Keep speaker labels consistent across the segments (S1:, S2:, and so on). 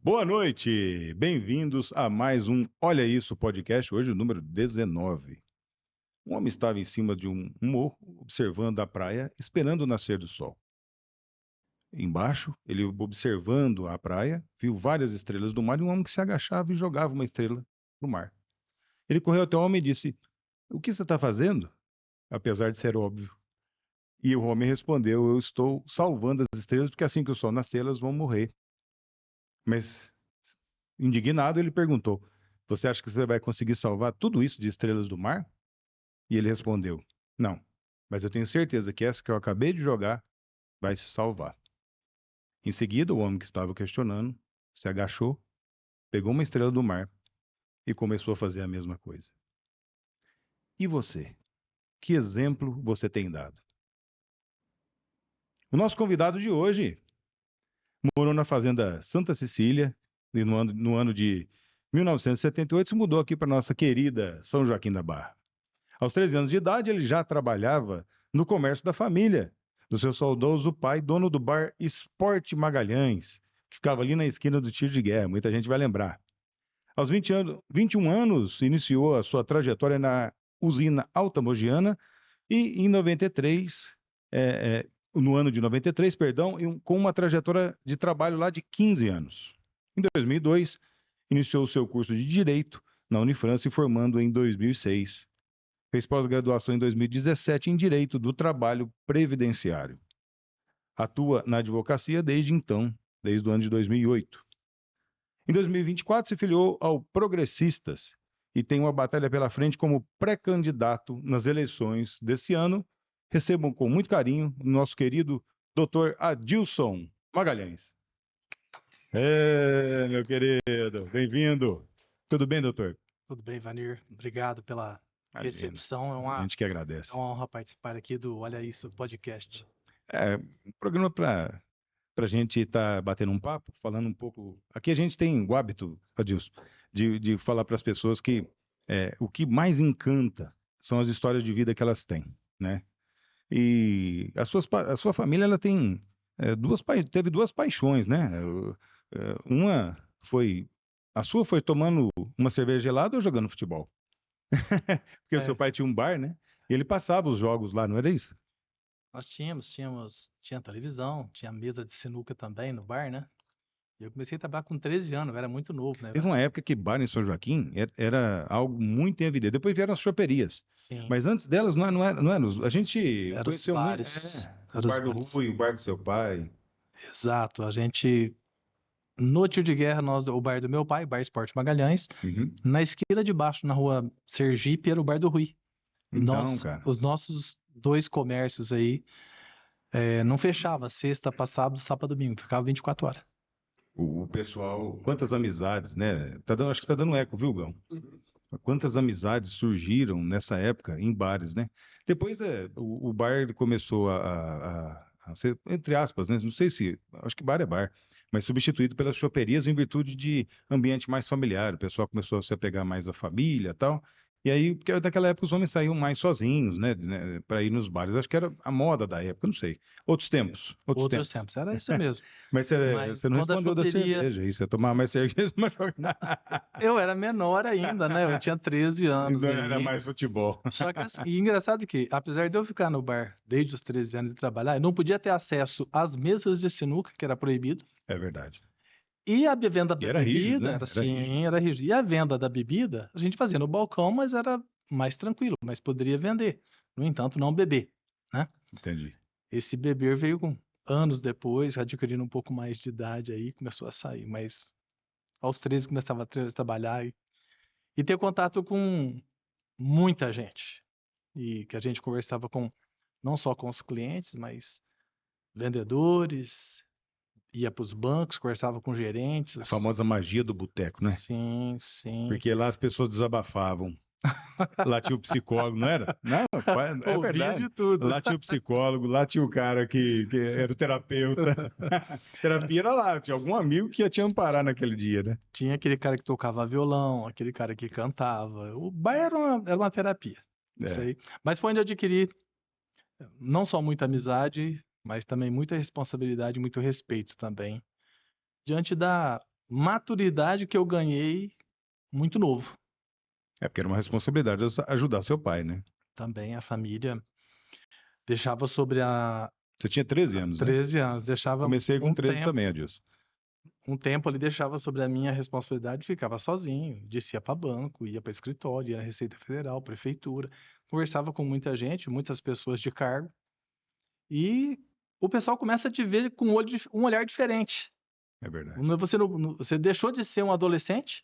S1: Boa noite, bem-vindos a mais um Olha Isso podcast, hoje o número 19. Um homem estava em cima de um morro, observando a praia, esperando o nascer do sol. Embaixo, ele observando a praia, viu várias estrelas do mar e um homem que se agachava e jogava uma estrela no mar. Ele correu até o homem e disse: "O que você está fazendo?" Apesar de ser óbvio. E o homem respondeu: "Eu estou salvando as estrelas, porque assim que o sol nascer, elas vão morrer." Mas, indignado, ele perguntou: "Você acha que você vai conseguir salvar tudo isso de estrelas do mar?" E ele respondeu: "Não, mas eu tenho certeza que essa que eu acabei de jogar vai se salvar." Em seguida, o homem que estava questionando se agachou, pegou uma estrela do mar e começou a fazer a mesma coisa. E você? Que exemplo você tem dado? O nosso convidado de hoje morou na fazenda Santa Cecília e no ano de 1978 se mudou aqui para nossa querida São Joaquim da Barra. Aos 13 anos de idade, ele já trabalhava no comércio da família, do seu saudoso pai, dono do bar Esporte Magalhães, que ficava ali na esquina do Tiro de Guerra, muita gente vai lembrar. Aos 21 anos, iniciou a sua trajetória na usina Alta Mogiana e em 93, no ano de 93, perdão, com uma trajetória de trabalho lá de 15 anos. Em 2002, iniciou o seu curso de Direito na Unifran, se formando em 2006. Fez pós-graduação em 2017 em Direito do Trabalho Previdenciário. Atua na advocacia desde então, desde o ano de 2008. Em 2024, se filiou ao Progressistas e tem uma batalha pela frente como pré-candidato nas eleições desse ano. Recebam com muito carinho o nosso querido Dr. Adilson Magalhães. Meu querido, bem-vindo. Tudo bem, doutor?
S2: Tudo bem, Vanir? Obrigado pela
S1: Imagina,
S2: recepção.
S1: a gente que
S2: É
S1: agradece.
S2: uma honra participar aqui do Olha Isso podcast.
S1: É um programa para a gente estar batendo um papo, falando um pouco. Aqui a gente tem o hábito, Adilson, de falar para as pessoas que o que mais encanta são as histórias de vida que elas têm, né? E a sua família ela tem teve duas paixões, né? Uma foi a sua foi tomando uma cerveja gelada ou jogando futebol? Porque o seu
S2: É,
S1: pai tinha um bar, né? E ele passava os jogos lá, não era isso?
S2: nós tinha televisão, tinha mesa de sinuca também no bar, né? E eu comecei a trabalhar com 13 anos, eu era muito novo, né?
S1: Teve uma época que bar em São Joaquim era algo muito em evidência. Depois vieram as choperias.
S2: Sim,
S1: Mas antes delas, não era. A gente
S2: eram os
S1: conheceu muito.
S2: bares,
S1: O
S2: eram os
S1: bar do
S2: bares.
S1: Rui, o bar do seu pai.
S2: Exato, no tiro de guerra, o bar do meu pai, Bar Esporte Magalhães,
S1: Uhum.
S2: na esquina de baixo, na rua Sergipe, era o bar do Rui. E
S1: Então, cara,
S2: os nossos dois comércios aí, não fechava sexta para sábado, sábado, domingo, ficava 24 horas.
S1: o pessoal, quantas amizades, né? Acho que tá dando eco, viu, Gão? Quantas amizades surgiram nessa época em bares, né? Depois o bar ele começou a ser, entre aspas, né? Não sei se, acho que bar é bar, mas substituído pelas choperias em virtude de ambiente mais familiar. O pessoal começou a se apegar mais à família e tal. E aí, porque naquela época os homens saíam mais sozinhos, né, para ir nos bares. Acho que era a moda da época, não sei. Outros tempos, outros
S2: Outros
S1: tempos.
S2: tempos, era isso mesmo.
S1: Mas você
S2: Mas
S1: você não
S2: quando a
S1: respondeu da
S2: choperia.
S1: cerveja, aí você tomava mais cerveja, mas
S2: Eu era menor ainda, né? Eu tinha 13 anos
S1: não era
S2: aí.
S1: mais futebol.
S2: Só que assim, e engraçado que, apesar de eu ficar no bar desde os 13 anos e trabalhar, eu não podia ter acesso às mesas de sinuca, que era proibido.
S1: É verdade.
S2: E a venda
S1: E
S2: da
S1: era rígido,
S2: bebida
S1: né?
S2: era
S1: Era rígido.
S2: assim, era rígido. E a venda da bebida, a gente fazia no balcão, mas era mais tranquilo, mas poderia vender. No entanto, não beber, né?
S1: Entendi.
S2: Esse beber veio com anos depois, adquirindo um pouco mais de idade aí, começou a sair. Mas aos 13 começava a trabalhar e ter contato com muita gente. E que a gente conversava com não só com os clientes, mas vendedores, ia para os bancos, conversava com
S1: A
S2: gerentes.
S1: famosa magia do boteco, né?
S2: Sim, sim.
S1: Porque lá as pessoas desabafavam. Lá tinha o psicólogo, não era? Não, é
S2: Ouvia
S1: verdade.
S2: de tudo.
S1: Lá tinha o psicólogo, lá tinha o cara que era o terapeuta. Terapia era lá, tinha algum amigo que ia te amparar naquele dia, né?
S2: Tinha aquele cara que tocava violão, aquele cara que cantava. O bar era uma terapia. Isso
S1: É,
S2: aí. Mas foi onde eu adquiri não só muita amizade, mas também muita responsabilidade, muito respeito também. Diante maturidade que eu ganhei muito novo.
S1: É porque era uma responsabilidade ajudar seu pai, né?
S2: Também a família deixava sobre a
S1: Você tinha 13 anos, né?
S2: 13 anos, deixava
S1: Comecei com
S2: um
S1: 13
S2: tempo,
S1: também, Adilson.
S2: um tempo ali deixava sobre a minha responsabilidade, ficava sozinho, descia para banco, ia para escritório, ia na Receita Federal, prefeitura, conversava com muita gente, muitas pessoas de cargo, e o pessoal começa a te ver com um olhar diferente.
S1: É verdade.
S2: Você deixou de ser um adolescente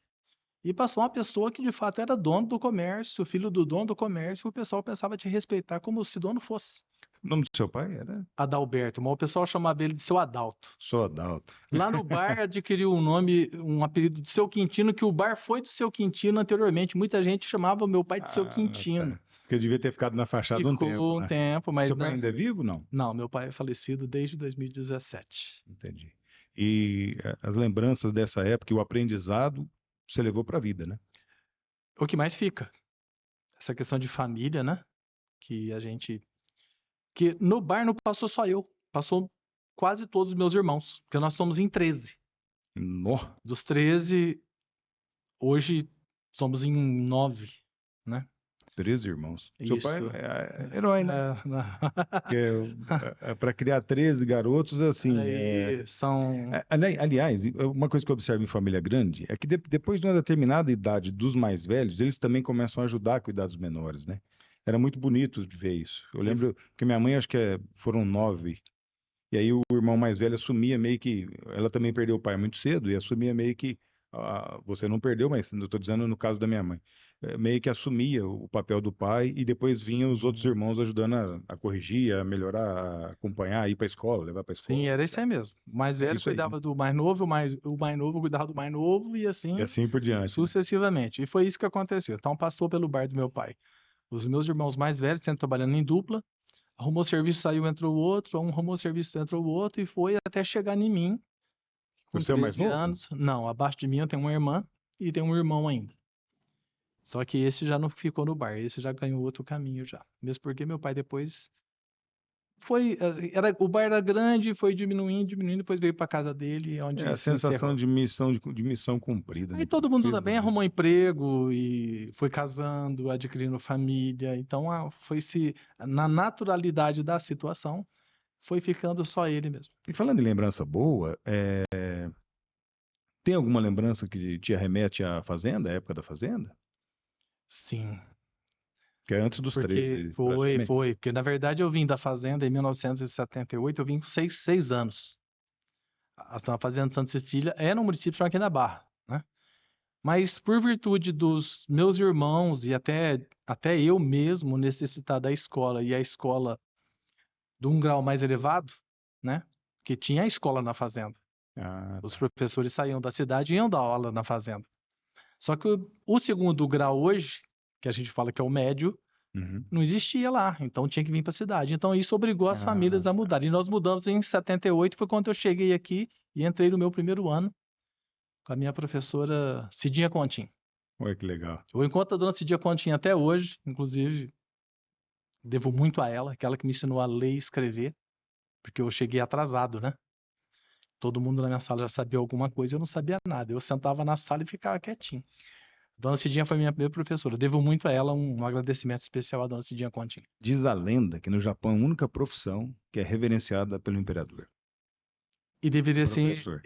S2: e passou uma pessoa que de fato era dono do comércio, filho do dono do comércio, e o pessoal pensava te respeitar como se dono fosse.
S1: O nome do seu pai era
S2: Adalberto, mas o pessoal chamava ele de seu Adalto.
S1: Só Adalto.
S2: Lá no bar adquiriu um apelido de Seu Quintino, que o bar foi do Seu Quintino anteriormente. Muita gente chamava o meu pai de Seu Quintino.
S1: Tá. Porque eu devia ter ficado na fachada um tempo,
S2: Ficou um
S1: né?
S2: tempo, mas
S1: Seu pai ainda é vivo, não?
S2: não, meu pai é falecido desde 2017.
S1: Entendi. E as lembranças dessa época, e o aprendizado, você levou para a vida, né?
S2: O que mais fica? Essa questão de família, né? Que no bar não passou só eu, passou quase todos os meus irmãos, porque nós somos em 13.
S1: Nó,
S2: Dos 13, hoje somos em 9, né?
S1: 13 irmãos. Seu pai
S2: Isso.
S1: é herói, né?
S2: Não.
S1: Porque para criar 13 garotos, assim.
S2: Aí são.
S1: Aliás, uma coisa que eu observo em família grande é que depois de uma determinada idade dos mais velhos, eles também começam a ajudar a cuidar dos menores, né? Era muito bonito de ver isso. Eu lembro que minha mãe, acho que foram 9. E aí o irmão mais velho assumia meio que. Ela também perdeu o pai muito cedo e assumia meio que. Você não perdeu, mas eu estou dizendo no caso da minha mãe. Meio que assumia o papel do pai e depois vinham os outros
S2: Sim,
S1: irmãos ajudando a corrigir, a melhorar, a acompanhar, a ir para a escola, levar para a escola.
S2: sim, era isso aí mesmo. O mais velho
S1: Isso aí.
S2: cuidava do mais novo, o mais novo cuidava do mais novo e
S1: E
S2: assim
S1: assim por diante, né?
S2: sucessivamente. E foi isso que aconteceu. Então passou pelo bar do meu pai. Os meus irmãos mais velhos, sempre trabalhando em dupla, arrumou serviço, saiu, entrou o outro, um arrumou serviço, entrou o outro, e foi até chegar em mim, com
S1: Você é o mais
S2: 13
S1: novo?
S2: anos. Não, abaixo de mim eu tenho uma irmã e tenho um irmão ainda. Só que esse já não ficou no bar, esse já ganhou outro caminho já. Mesmo porque meu pai depois o bar era grande, foi diminuindo, diminuindo, depois veio para casa dele,
S1: É
S2: onde
S1: a
S2: se
S1: sensação
S2: encerrou.
S1: de missão cumprida,
S2: Aí
S1: né?
S2: todo mundo
S1: Fez da
S2: também
S1: vida.
S2: arrumou emprego e foi casando, adquirindo família. Então na naturalidade da situação, foi ficando só ele mesmo.
S1: E falando em lembrança boa, tem alguma lembrança que te arremete à fazenda, à época da fazenda?
S2: Sim,
S1: Que é antes dos
S2: porque
S1: 13, praticamente.
S2: porque na verdade eu vim da fazenda em 1978, eu vim com 6 anos. A fazenda de Santa Cecília é no município de Joaquim da Barra, né? Mas por virtude dos meus irmãos e até eu mesmo necessitar da escola e a escola de um grau mais elevado, né? Que tinha a escola na fazenda. Os
S1: Tá.
S2: professores saíam da cidade e iam dar aula na fazenda. Só que o segundo grau hoje, que a gente fala que é o médio,
S1: Uhum.
S2: não existia lá, então tinha que vir para a cidade. Então isso obrigou as famílias a
S1: Tá.
S2: mudar. E nós mudamos em 78, foi quando eu cheguei aqui e entrei no meu primeiro ano com a minha professora Cidinha Contim.
S1: Olha que legal.
S2: Eu encontro a dona Cidinha Contim até hoje, inclusive devo muito a ela, aquela que me ensinou a ler e escrever, porque eu cheguei atrasado, né? Todo mundo na minha sala já sabia alguma coisa, eu não sabia nada. Eu sentava na sala e ficava quietinho. Dona Cidinha foi minha primeira professora. Eu devo muito a ela um agradecimento especial à Dona Cidinha Contim.
S1: Diz a lenda que no Japão é a única profissão que é reverenciada pelo imperador.
S2: E deveria
S1: Professor.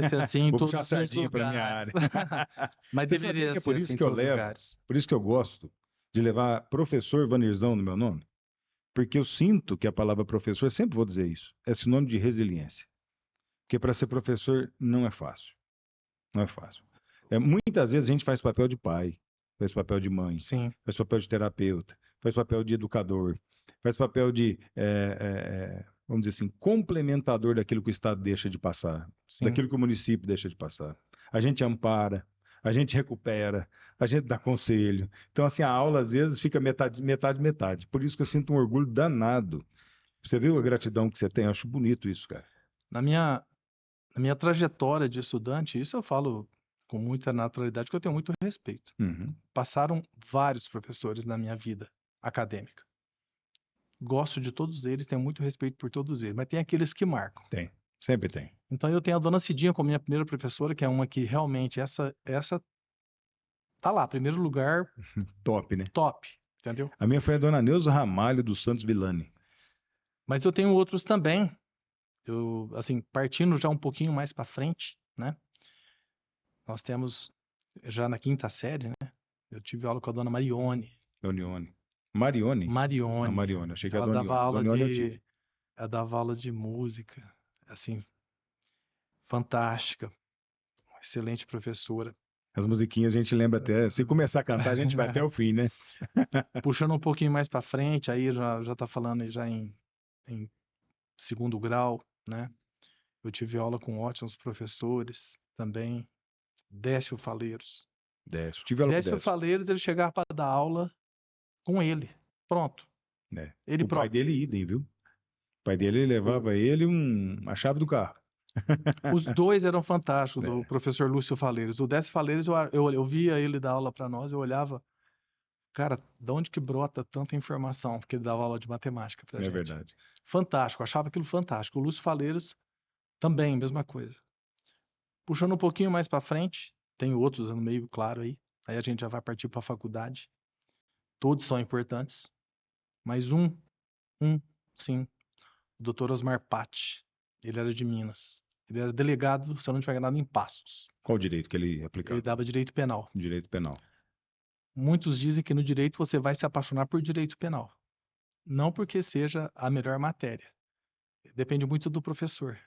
S2: ser assim em
S1: Vou puxar a
S2: todos os
S1: sardinha para minha
S2: lugares.
S1: área.
S2: Mas
S1: Você sabia
S2: deveria
S1: que é
S2: ser
S1: por
S2: assim
S1: isso
S2: em
S1: que eu
S2: todos os
S1: levo,
S2: lugares.
S1: por isso que eu gosto de levar professor Vanirzão no meu nome? Porque eu sinto que a palavra professor, sempre vou dizer isso, é sinônimo de resiliência. Porque para ser professor não é fácil. Não é fácil. Muitas vezes a gente faz papel de pai, faz papel de mãe,
S2: Sim,
S1: faz papel de terapeuta, faz papel de educador, faz papel de, vamos dizer assim, complementador daquilo que o Estado deixa de passar,
S2: sim.
S1: daquilo que o município deixa de passar. A gente ampara, a gente recupera, a gente dá conselho. Então, assim, a aula às vezes fica metade, metade, metade. Por isso que eu sinto um orgulho danado. Você viu a gratidão que você tem? Eu acho bonito isso, cara.
S2: Na minha trajetória de estudante, isso eu falo com muita naturalidade, que eu tenho muito respeito.
S1: Uhum.
S2: Passaram vários professores na minha vida acadêmica. Gosto de todos eles, tenho muito respeito por todos eles, mas tem aqueles que marcam.
S1: Tem. Sempre tem.
S2: Então eu tenho a dona Cidinha como minha primeira professora, que é uma que realmente essa tá lá, primeiro lugar,
S1: Top, né?
S2: top, entendeu?
S1: A minha foi a dona Neuza Ramalho dos Santos Villani.
S2: Mas eu tenho outros também. Eu, assim, partindo já um pouquinho mais para frente, né? Nós temos já na quinta série, né? Eu tive aula com a dona Marione.
S1: Donione. Marione? A
S2: Marione.
S1: Marione. Achei que era
S2: Ela dava
S1: Donione.
S2: aula
S1: Donione eu tive.
S2: ela dava aula de música, assim, fantástica, uma excelente professora.
S1: As musiquinhas a gente lembra até. Se começar a cantar, a gente vai até o fim, né?
S2: Puxando um pouquinho mais para frente, aí já tá falando já em segundo grau, né? Eu tive aula com ótimos professores também. Décio Faleiros.
S1: Décio. Tive aula com o
S2: Décio
S1: Décio.
S2: Faleiros, ele chegava para dar aula com ele. Pronto.
S1: Né?
S2: Ele
S1: O pai
S2: próprio.
S1: dele, idem, viu? O pai dele levava ele a chave do carro.
S2: Os dois eram fantásticos,
S1: É,
S2: o professor Lúcio Faleiros. O Décio Faleiros, eu via ele dar aula para nós, eu olhava, cara, de onde que brota tanta informação? Porque ele dava aula de matemática pra
S1: é
S2: gente.
S1: verdade.
S2: Fantástico, achava aquilo fantástico. O Lúcio Faleiros também, mesma coisa. Puxando um pouquinho mais para frente, tem outros no meio, claro, aí. Aí a gente já vai partir para a faculdade. Todos são importantes, mas sim, o Dr. Osmar Patti. Ele era de Minas. Ele era delegado, se eu não estiver enganado, em Passos.
S1: Qual o direito que ele
S2: Ele
S1: aplicava?
S2: dava direito penal.
S1: Direito penal.
S2: Muitos dizem que no direito você vai se apaixonar por direito penal. Não porque seja a melhor matéria. Depende muito do professor.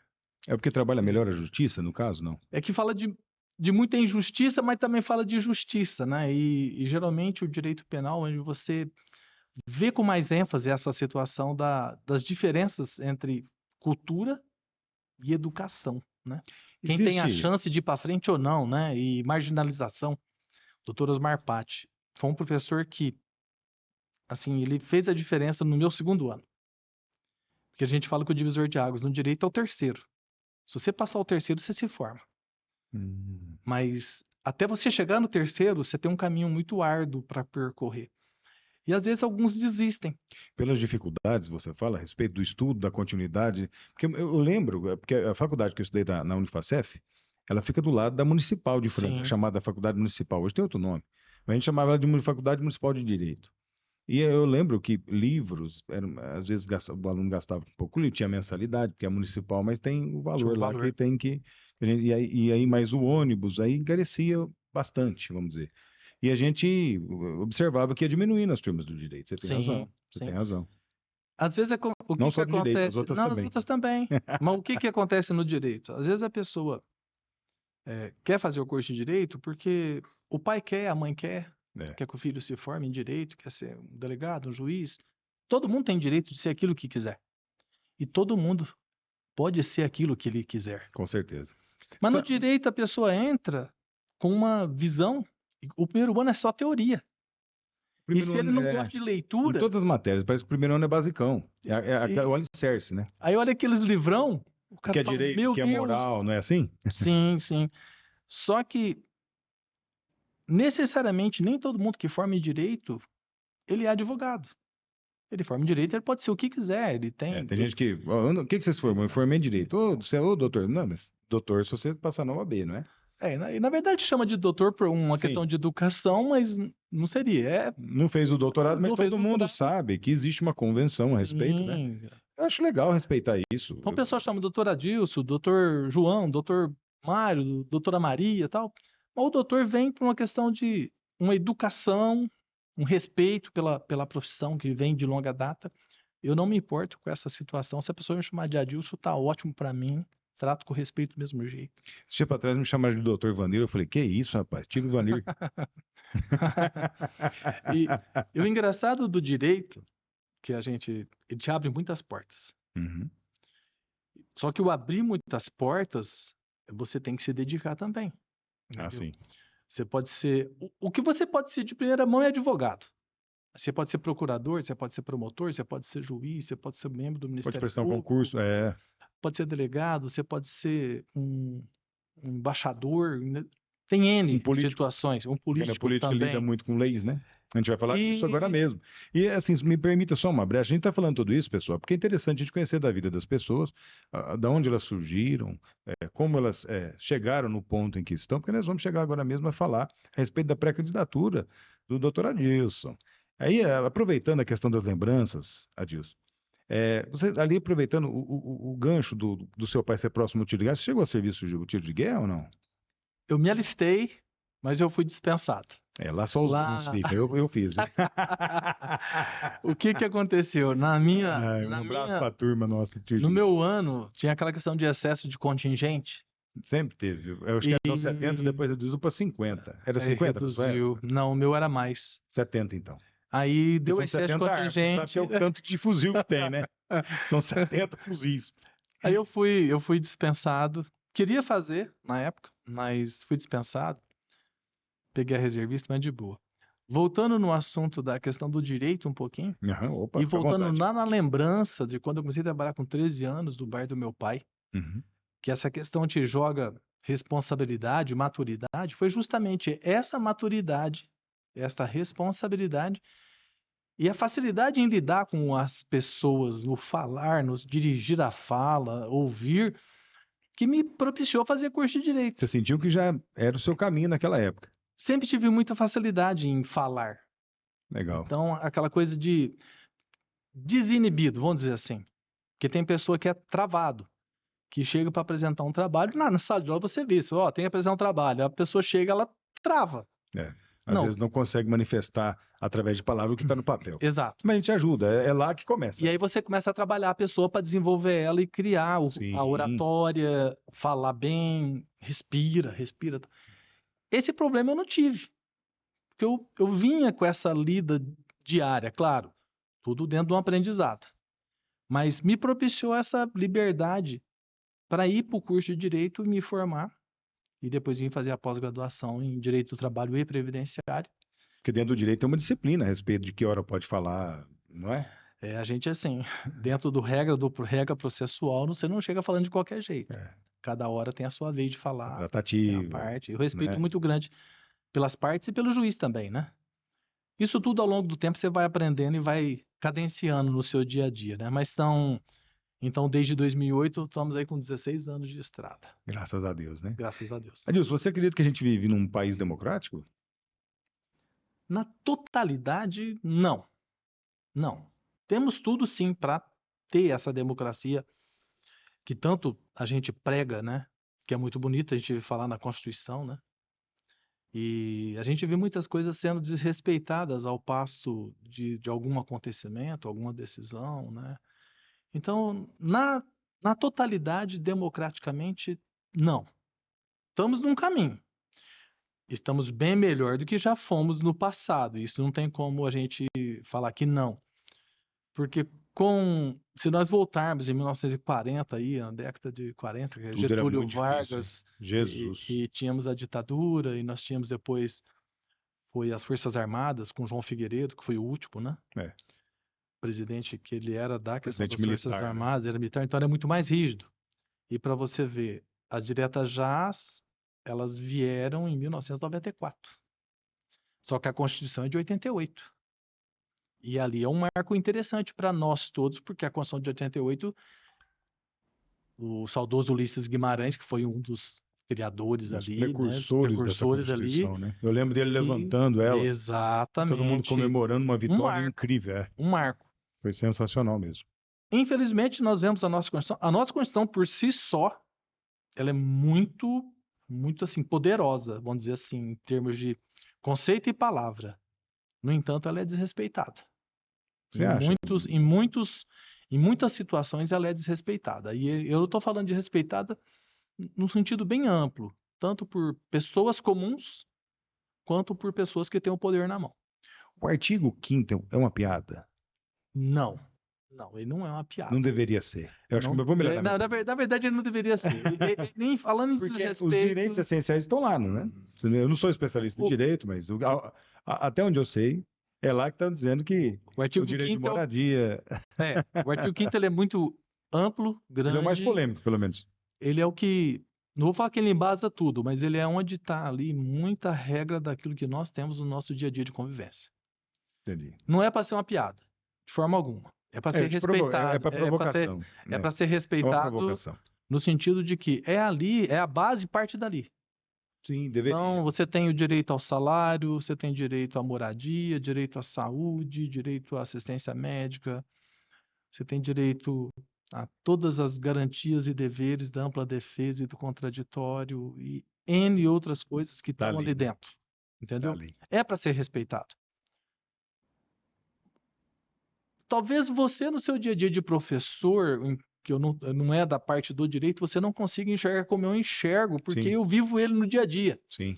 S1: É porque trabalha melhor a justiça, no caso, não?
S2: É que fala de muita injustiça, mas também fala de justiça, né? E geralmente o direito penal, onde você vê com mais ênfase essa situação das diferenças entre cultura e educação, né? Quem tem a
S1: Existe.
S2: chance de ir para frente ou não, né? E marginalização. Dr. Osmar Patti foi um professor que, assim, ele fez a diferença no meu segundo ano. Porque a gente fala que o divisor de águas no direito é o terceiro. Se você passar o terceiro, você se forma. Mas até você chegar no terceiro, você tem um caminho muito árduo para percorrer. E às vezes alguns desistem.
S1: Pelas dificuldades, você fala a respeito do estudo, da continuidade. Porque eu lembro, porque a faculdade que eu estudei na Unifacef, ela fica do lado da Municipal de Franca,
S2: Sim.
S1: chamada Faculdade Municipal. Hoje tem outro nome. Mas a gente chamava ela de Faculdade Municipal de Direito. E eu lembro que livros, às vezes o aluno gastava um pouco, tinha mensalidade, porque é municipal, mas tem o
S2: Tinha
S1: valor
S2: um
S1: lá que
S2: valor.
S1: tem que. E aí mais o ônibus, aí encarecia bastante, vamos dizer. E a gente observava que ia diminuindo as turmas do direito. Você tem razão. Você
S2: Sim.
S1: tem razão.
S2: Às vezes o
S1: Não
S2: que
S1: só do direito, as
S2: acontece?
S1: outras
S2: Não, as
S1: também.
S2: outras também. Mas o que acontece no direito? Às vezes a pessoa quer fazer o curso de direito porque o pai quer, a mãe quer
S1: É,
S2: que o filho se forme em direito, quer ser um delegado, um juiz. Todo mundo tem direito de ser aquilo que quiser. E todo mundo pode ser aquilo que ele quiser.
S1: com certeza.
S2: Mas no
S1: Sa-
S2: direito a pessoa entra com uma visão. O primeiro ano é só teoria. E
S1: Primeiro
S2: se ele
S1: ano
S2: não gosta de
S1: em
S2: leitura,
S1: todas as matérias, parece que o primeiro ano é basicão. É o alicerce, né?
S2: aí olha aqueles livrão, o
S1: O
S2: cara
S1: que é
S2: fala,
S1: direito, o
S2: meu
S1: que é
S2: Deus.
S1: moral, não é assim?
S2: Sim, sim. Só que necessariamente nem todo mundo que forma em direito, ele é advogado. Ele forma em direito, ele pode ser o que quiser, ele
S1: É,
S2: tem.
S1: tem gente que. O que vocês formam? Eu formei em direito. Ô, você é o doutor. Não, mas doutor, se você passar na OAB, não é?
S2: E na verdade chama de doutor por uma
S1: Sim.
S2: questão de educação, mas não seria.
S1: Não fez o doutorado, mas
S2: Não fez
S1: todo mundo
S2: doutorado.
S1: sabe que existe uma convenção a respeito, né?
S2: Sim.
S1: Eu acho legal respeitar isso.
S2: Então o pessoal chama doutor Adilson, doutor João, doutor Mário, doutora Maria e tal. Mas o doutor vem por uma questão de uma educação, um respeito pela profissão que vem de longa data. Eu não me importo com essa situação. Se a pessoa me chamar de Adilson, tá ótimo para mim. Trato com respeito do mesmo jeito.
S1: Esse tempo atrás me chamaram de doutor Vanir. Eu falei, que isso, rapaz? Tira o Vanir.
S2: E o engraçado do direito, que ele te abre muitas portas.
S1: Uhum.
S2: Só que o abrir muitas portas, você tem que se dedicar também.
S1: Ah,
S2: Entendeu?
S1: sim.
S2: Você pode ser. O que você pode ser de primeira mão é advogado. Você pode ser procurador, você pode ser promotor, você pode ser juiz, você pode ser membro do
S1: Pode
S2: Ministério
S1: prestar um
S2: Público,
S1: concurso. É.
S2: pode ser delegado, você pode ser um embaixador. Né? Tem
S1: Um
S2: N
S1: político.
S2: situações. Um
S1: Porque na
S2: político
S1: política lida
S2: também.
S1: muito com leis, né? A gente vai falar disso agora
S2: E
S1: mesmo. E, assim, me permita só uma brecha. A gente está falando tudo isso, pessoal, porque é interessante a gente conhecer da vida das pessoas, da onde elas surgiram, como elas chegaram no ponto em que estão, porque nós vamos chegar agora mesmo a falar a respeito da pré-candidatura do doutor Adilson. Aí, aproveitando a questão das lembranças, Adilson, você ali aproveitando o gancho do seu pai ser próximo ao tiro de guerra, você chegou a serviço de tiro de guerra ou não?
S2: eu me alistei, mas eu fui dispensado.
S1: Lá só os bons
S2: Lá,
S1: ficam, eu fiz.
S2: o que que aconteceu?
S1: Um abraço para a turma nossa de tiro
S2: No
S1: de guerra.
S2: meu ano, tinha aquela questão de excesso de contingente
S1: Sempre teve. Eu acho que eram 70,
S2: e
S1: depois reduziu para 50. Era
S2: aí
S1: 50 na sua época?
S2: reduziu. Não, o meu era mais.
S1: 70, então.
S2: Aí
S1: Porque
S2: deu
S1: são
S2: excesso de
S1: 70 armas, você sabe que
S2: contingente.
S1: é o tanto de fuzil que tem, né? São 70 fuzis.
S2: Aí eu fui dispensado. Queria fazer na época, mas fui dispensado. Peguei a reservista, mas de boa. Voltando no assunto da questão do direito um pouquinho,
S1: Opa,
S2: e
S1: fica à
S2: voltando
S1: vontade.
S2: lá na lembrança de quando eu comecei a trabalhar com 13 anos no bar do meu pai,
S1: Uhum.
S2: que essa questão te joga responsabilidade, maturidade, foi justamente essa maturidade, essa responsabilidade e a facilidade em lidar com as pessoas, no falar, no dirigir a fala, ouvir, que me propiciou fazer curso de direito.
S1: Você sentiu que já era o seu caminho naquela época.
S2: Sempre tive muita facilidade em falar.
S1: Legal.
S2: Então, aquela coisa de desinibido, vamos dizer assim. Porque tem pessoa que é travado, que chega para apresentar um trabalho, na sala de aula você vê, isso, tem que apresentar um trabalho, a pessoa chega, ela trava.
S1: Às
S2: Não,
S1: vezes não consegue manifestar através de palavras o que está no papel.
S2: exato.
S1: Mas a gente ajuda, é lá que começa.
S2: E aí você começa a trabalhar a pessoa para desenvolver ela e criar a
S1: Sim.
S2: oratória, falar bem, respira. Esse problema eu não tive. Porque eu vinha com essa lida diária, claro, tudo dentro de um aprendizado. Mas me propiciou essa liberdade para ir para o curso de Direito, me formar e depois vir fazer a pós-graduação em Direito do Trabalho e Previdenciário.
S1: Porque dentro do direito tem uma disciplina a respeito de que hora pode falar, não é?
S2: A gente, assim, dentro do regra processual, você não chega falando de qualquer jeito. Cada hora tem a sua vez de falar, tem a
S1: Tratativo,
S2: parte. Eu respeito
S1: né?
S2: muito grande pelas partes e pelo juiz também, né? Isso tudo ao longo do tempo você vai aprendendo e vai cadenciando no seu dia a dia, né? Mas então, desde 2008, estamos aí com 16 anos de estrada.
S1: Graças a Deus, né?
S2: Graças a Deus.
S1: Adilson, você acredita que a gente vive num país democrático?
S2: Na totalidade, não. Não. Temos tudo sim para ter essa democracia que tanto a gente prega, né? Que é muito bonito a gente falar na Constituição, né? E a gente vê muitas coisas sendo desrespeitadas ao passo de algum acontecimento, alguma decisão, né? Então, na totalidade, democraticamente, não. Estamos num caminho. Estamos bem melhor do que já fomos no passado. Isso não tem como a gente falar que não. Porque se nós voltarmos em 1940, aí, na década de 40, que é
S1: Tudo era
S2: Getúlio
S1: muito
S2: Vargas,
S1: difícil. Jesus.
S2: e tínhamos a ditadura, e nós tínhamos depois foi as Forças Armadas, com João Figueiredo, que foi o último, né? Presidente que ele era da questão das Forças Armadas, era militar, então era muito mais rígido. E para você ver, as diretas jás, elas vieram em 1994. Só que a Constituição é de 88. E ali é um marco interessante para nós todos, porque a Constituição de 88, o saudoso Ulisses Guimarães, que foi um dos criadores ali,
S1: precursores dessa Constituição, né? Eu lembro dele levantando ela.
S2: Exatamente.
S1: Todo mundo comemorando uma vitória incrível.
S2: Um marco.
S1: Foi sensacional mesmo.
S2: Infelizmente, nós vemos a nossa Constituição. A nossa Constituição, por si só, ela é muito, muito assim, poderosa, vamos dizer assim, em termos de conceito e palavra. No entanto, ela é desrespeitada.
S1: Você acha?
S2: Em muitas situações, ela é desrespeitada. E eu não estou falando de respeitada num sentido bem amplo, tanto por pessoas comuns, quanto por pessoas que têm o poder na mão.
S1: O artigo 5º é uma piada?
S2: Não, ele não é uma piada.
S1: Não deveria ser. Eu acho que eu vou me lembrar.
S2: Na verdade, ele não deveria ser. Nem falando em desrespeito.
S1: Os direitos essenciais estão lá, não é? Eu não sou especialista em direito, mas até onde eu sei, é lá que estão dizendo que o direito de moradia...
S2: o artigo 5º ele é muito amplo, grande.
S1: Ele é o mais polêmico, pelo menos.
S2: Ele é o que... Não vou falar que ele embasa tudo, mas ele é onde está ali muita regra daquilo que nós temos no nosso dia a dia de convivência.
S1: Entendi.
S2: Não é para ser uma piada, de forma alguma. É para ser
S1: É para
S2: respeitado.
S1: provocação.
S2: É
S1: Né?
S2: para ser
S1: É uma
S2: respeitado
S1: provocação.
S2: no sentido de que é ali, é a base, parte dali.
S1: Sim, deveria.
S2: Então, você tem o direito ao salário, você tem direito à moradia, direito à saúde, direito à assistência médica, você tem direito a todas as garantias e deveres da ampla defesa e do contraditório e N outras coisas que
S1: Tá
S2: estão
S1: ali,
S2: ali
S1: né?
S2: dentro,
S1: Tá
S2: entendeu?
S1: ali.
S2: É para ser respeitado. Talvez você, no seu dia a dia de professor, que não é da parte do direito, você não consiga enxergar como eu enxergo, porque
S1: Sim,
S2: eu vivo ele no dia a dia.
S1: sim.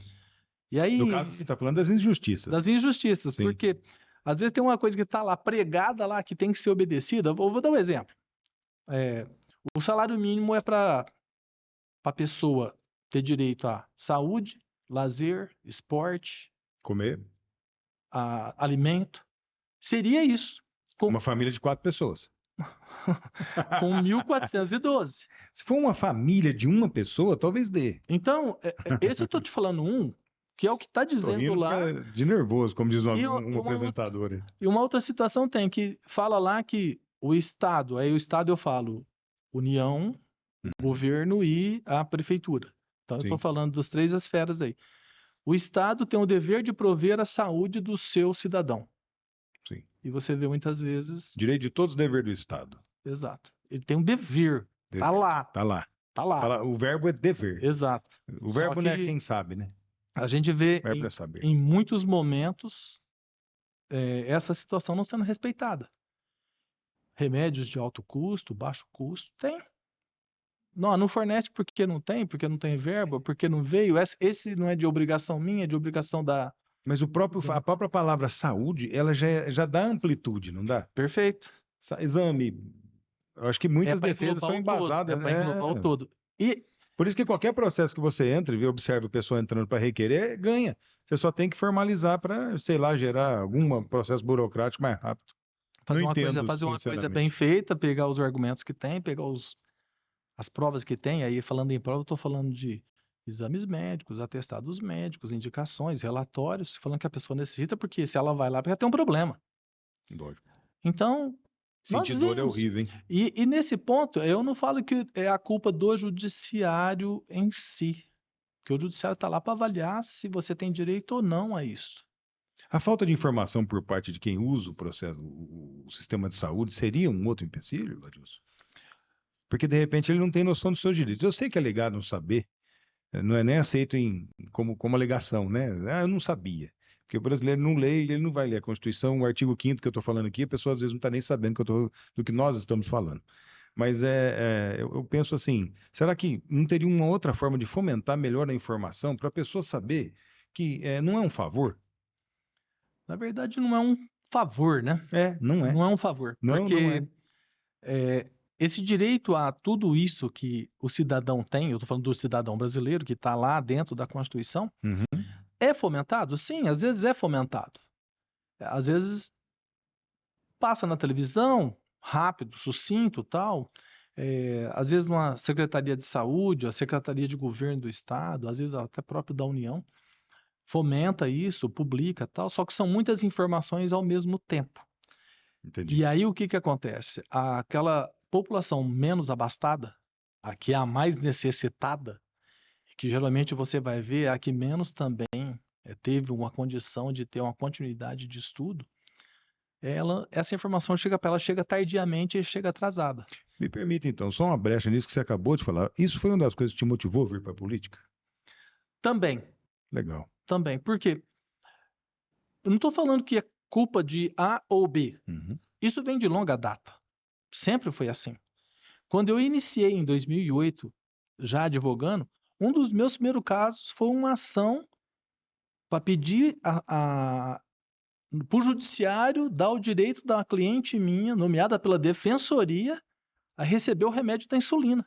S2: E
S1: No caso,
S2: aí,
S1: você está falando das injustiças.
S2: das injustiças,
S1: Sim.
S2: porque às vezes tem uma coisa que está lá pregada lá que tem que ser obedecida. Vou dar um exemplo. O salário mínimo é para a pessoa ter direito a saúde, lazer, esporte,
S1: Comer
S2: a alimento. Seria isso, com,
S1: uma família de 4 pessoas.
S2: com 1412.
S1: Se for uma família de uma pessoa, talvez dê.
S2: Então, esse eu estou te falando que é o que está
S1: Tô
S2: dizendo
S1: rindo
S2: lá.
S1: de nervoso, como diz
S2: E,
S1: um apresentador. Aí.
S2: e uma outra situação tem que fala lá que o Estado, aí o Estado eu falo União, governo e a prefeitura. Então eu estou
S1: Sim.
S2: falando das 3 esferas aí. O Estado tem o dever de prover a saúde do seu cidadão.
S1: Sim.
S2: E você vê muitas vezes.
S1: Direito de todos, dever do Estado.
S2: Exato. Ele tem um dever. Tá lá.
S1: Tá lá.
S2: Tá lá.
S1: O verbo é dever.
S2: Exato.
S1: O
S2: Só
S1: verbo não é
S2: que
S1: quem sabe, né?
S2: a gente vê
S1: O verbo é saber.
S2: em muitos momentos essa situação não sendo respeitada. Remédios de alto custo, baixo custo, tem. Não fornece porque não tem verba, porque não veio. Esse não é de obrigação minha, é de obrigação da.
S1: Mas a própria palavra saúde, ela já dá amplitude, não dá?
S2: Perfeito.
S1: Exame. Eu acho que muitas defesas são embasadas.
S2: É para englobar o todo. E
S1: por isso que qualquer processo que você entra e observa a pessoa entrando para requerer, ganha. Você só tem que formalizar para, sei lá, gerar algum processo burocrático mais rápido.
S2: fazer
S1: Não
S2: uma
S1: entendo,
S2: coisa bem feita, pegar os argumentos que tem, pegar as provas que tem. Aí, falando em prova, eu estou falando de exames médicos, atestados médicos, indicações, relatórios, falando que a pessoa necessita, porque se ela vai lá, porque tem um problema.
S1: Lógico.
S2: Então, nós
S1: Sentir dor é
S2: vimos.
S1: horrível, hein?
S2: E nesse ponto, eu não falo que é a culpa do judiciário em si, porque o judiciário está lá para avaliar se você tem direito ou não a isso.
S1: A falta de informação por parte de quem usa o processo, o sistema de saúde, seria um outro empecilho, Adilson? Porque, de repente, ele não tem noção dos seus direitos. Eu sei que é legado não saber, não é nem aceito como alegação, né? Ah, eu não sabia. Porque o brasileiro não lê e ele não vai ler a Constituição, o artigo 5º que eu estou falando aqui, a pessoa às vezes não está nem sabendo do que nós estamos falando. Mas eu penso assim, será que não teria uma outra forma de fomentar melhor a informação para a pessoa saber que não é um favor?
S2: Na verdade, não é um favor, né?
S1: Não é.
S2: Não é um favor,
S1: Não
S2: porque
S1: é.
S2: esse direito a tudo isso que o cidadão tem, eu estou falando do cidadão brasileiro que está lá dentro da Constituição, é fomentado? Sim, às vezes é fomentado. Às vezes passa na televisão, rápido, sucinto, tal. Às vezes numa Secretaria de Saúde, a Secretaria de Governo do Estado, às vezes até próprio da União, fomenta isso, publica, tal. Só que são muitas informações ao mesmo tempo.
S1: Entendi.
S2: E aí o que acontece? Aquela população menos abastada, a que é a mais necessitada, que geralmente você vai ver a que menos também teve uma condição de ter uma continuidade de estudo, essa informação chega para ela, chega tardiamente e chega atrasada.
S1: Me permita, então, só uma brecha nisso que você acabou de falar. Isso foi uma das coisas que te motivou a vir para a política?
S2: Também.
S1: Legal.
S2: Também. Por quê? Eu não estou falando que é culpa de A ou B. Isso vem de longa data. Sempre foi assim. Quando eu iniciei em 2008, já advogando, um dos meus primeiros casos foi uma ação para pedir para o judiciário dar o direito da cliente minha, nomeada pela defensoria, a receber o remédio da insulina.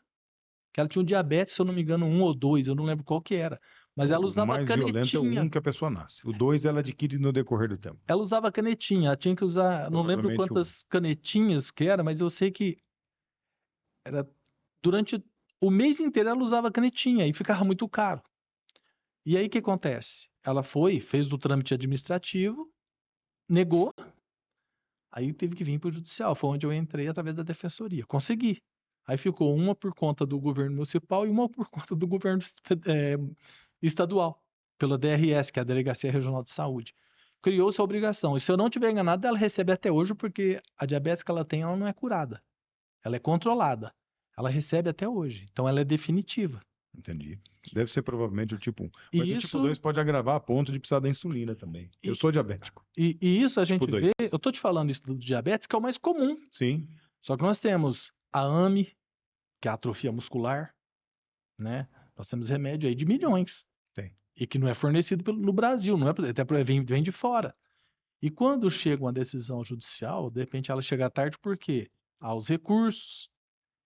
S2: Que ela tinha um diabetes, se eu não me engano, 1 ou 2, eu não lembro qual que era. Mas ela usava
S1: canetinha. O mais violento é o 1 que a pessoa nasce. O 2 ela adquire no decorrer do tempo.
S2: Ela usava canetinha, ela tinha que usar, não lembro quantas canetinhas que era, mas eu sei que era durante o mês inteiro ela usava canetinha e ficava muito caro. E aí o que acontece? Ela fez o trâmite administrativo, negou, aí teve que vir para o judicial. Foi onde eu entrei através da defensoria. Consegui. Aí ficou uma por conta do governo municipal e uma por conta do governo estadual, pela DRS, que é a Delegacia Regional de Saúde. Criou-se a obrigação. E se eu não estiver enganado, ela recebe até hoje, porque a diabetes que ela tem, ela não é curada. Ela é controlada. Ela recebe até hoje. Então, ela é definitiva.
S1: Entendi. Deve ser provavelmente o tipo 1.
S2: E
S1: Mas o tipo
S2: isso,
S1: 2 pode agravar a ponto de precisar da insulina também. Eu sou diabético.
S2: e isso a gente
S1: Tipo 2.
S2: vê, eu tô te falando isso do diabetes, que é o mais comum.
S1: Sim.
S2: Só que nós temos a AME, que é a atrofia muscular, né? Nós temos remédio aí de milhões.
S1: Tem.
S2: E que não é fornecido no Brasil, não é, até vem de fora. E quando chega uma decisão judicial, de repente ela chega tarde porque há os recursos,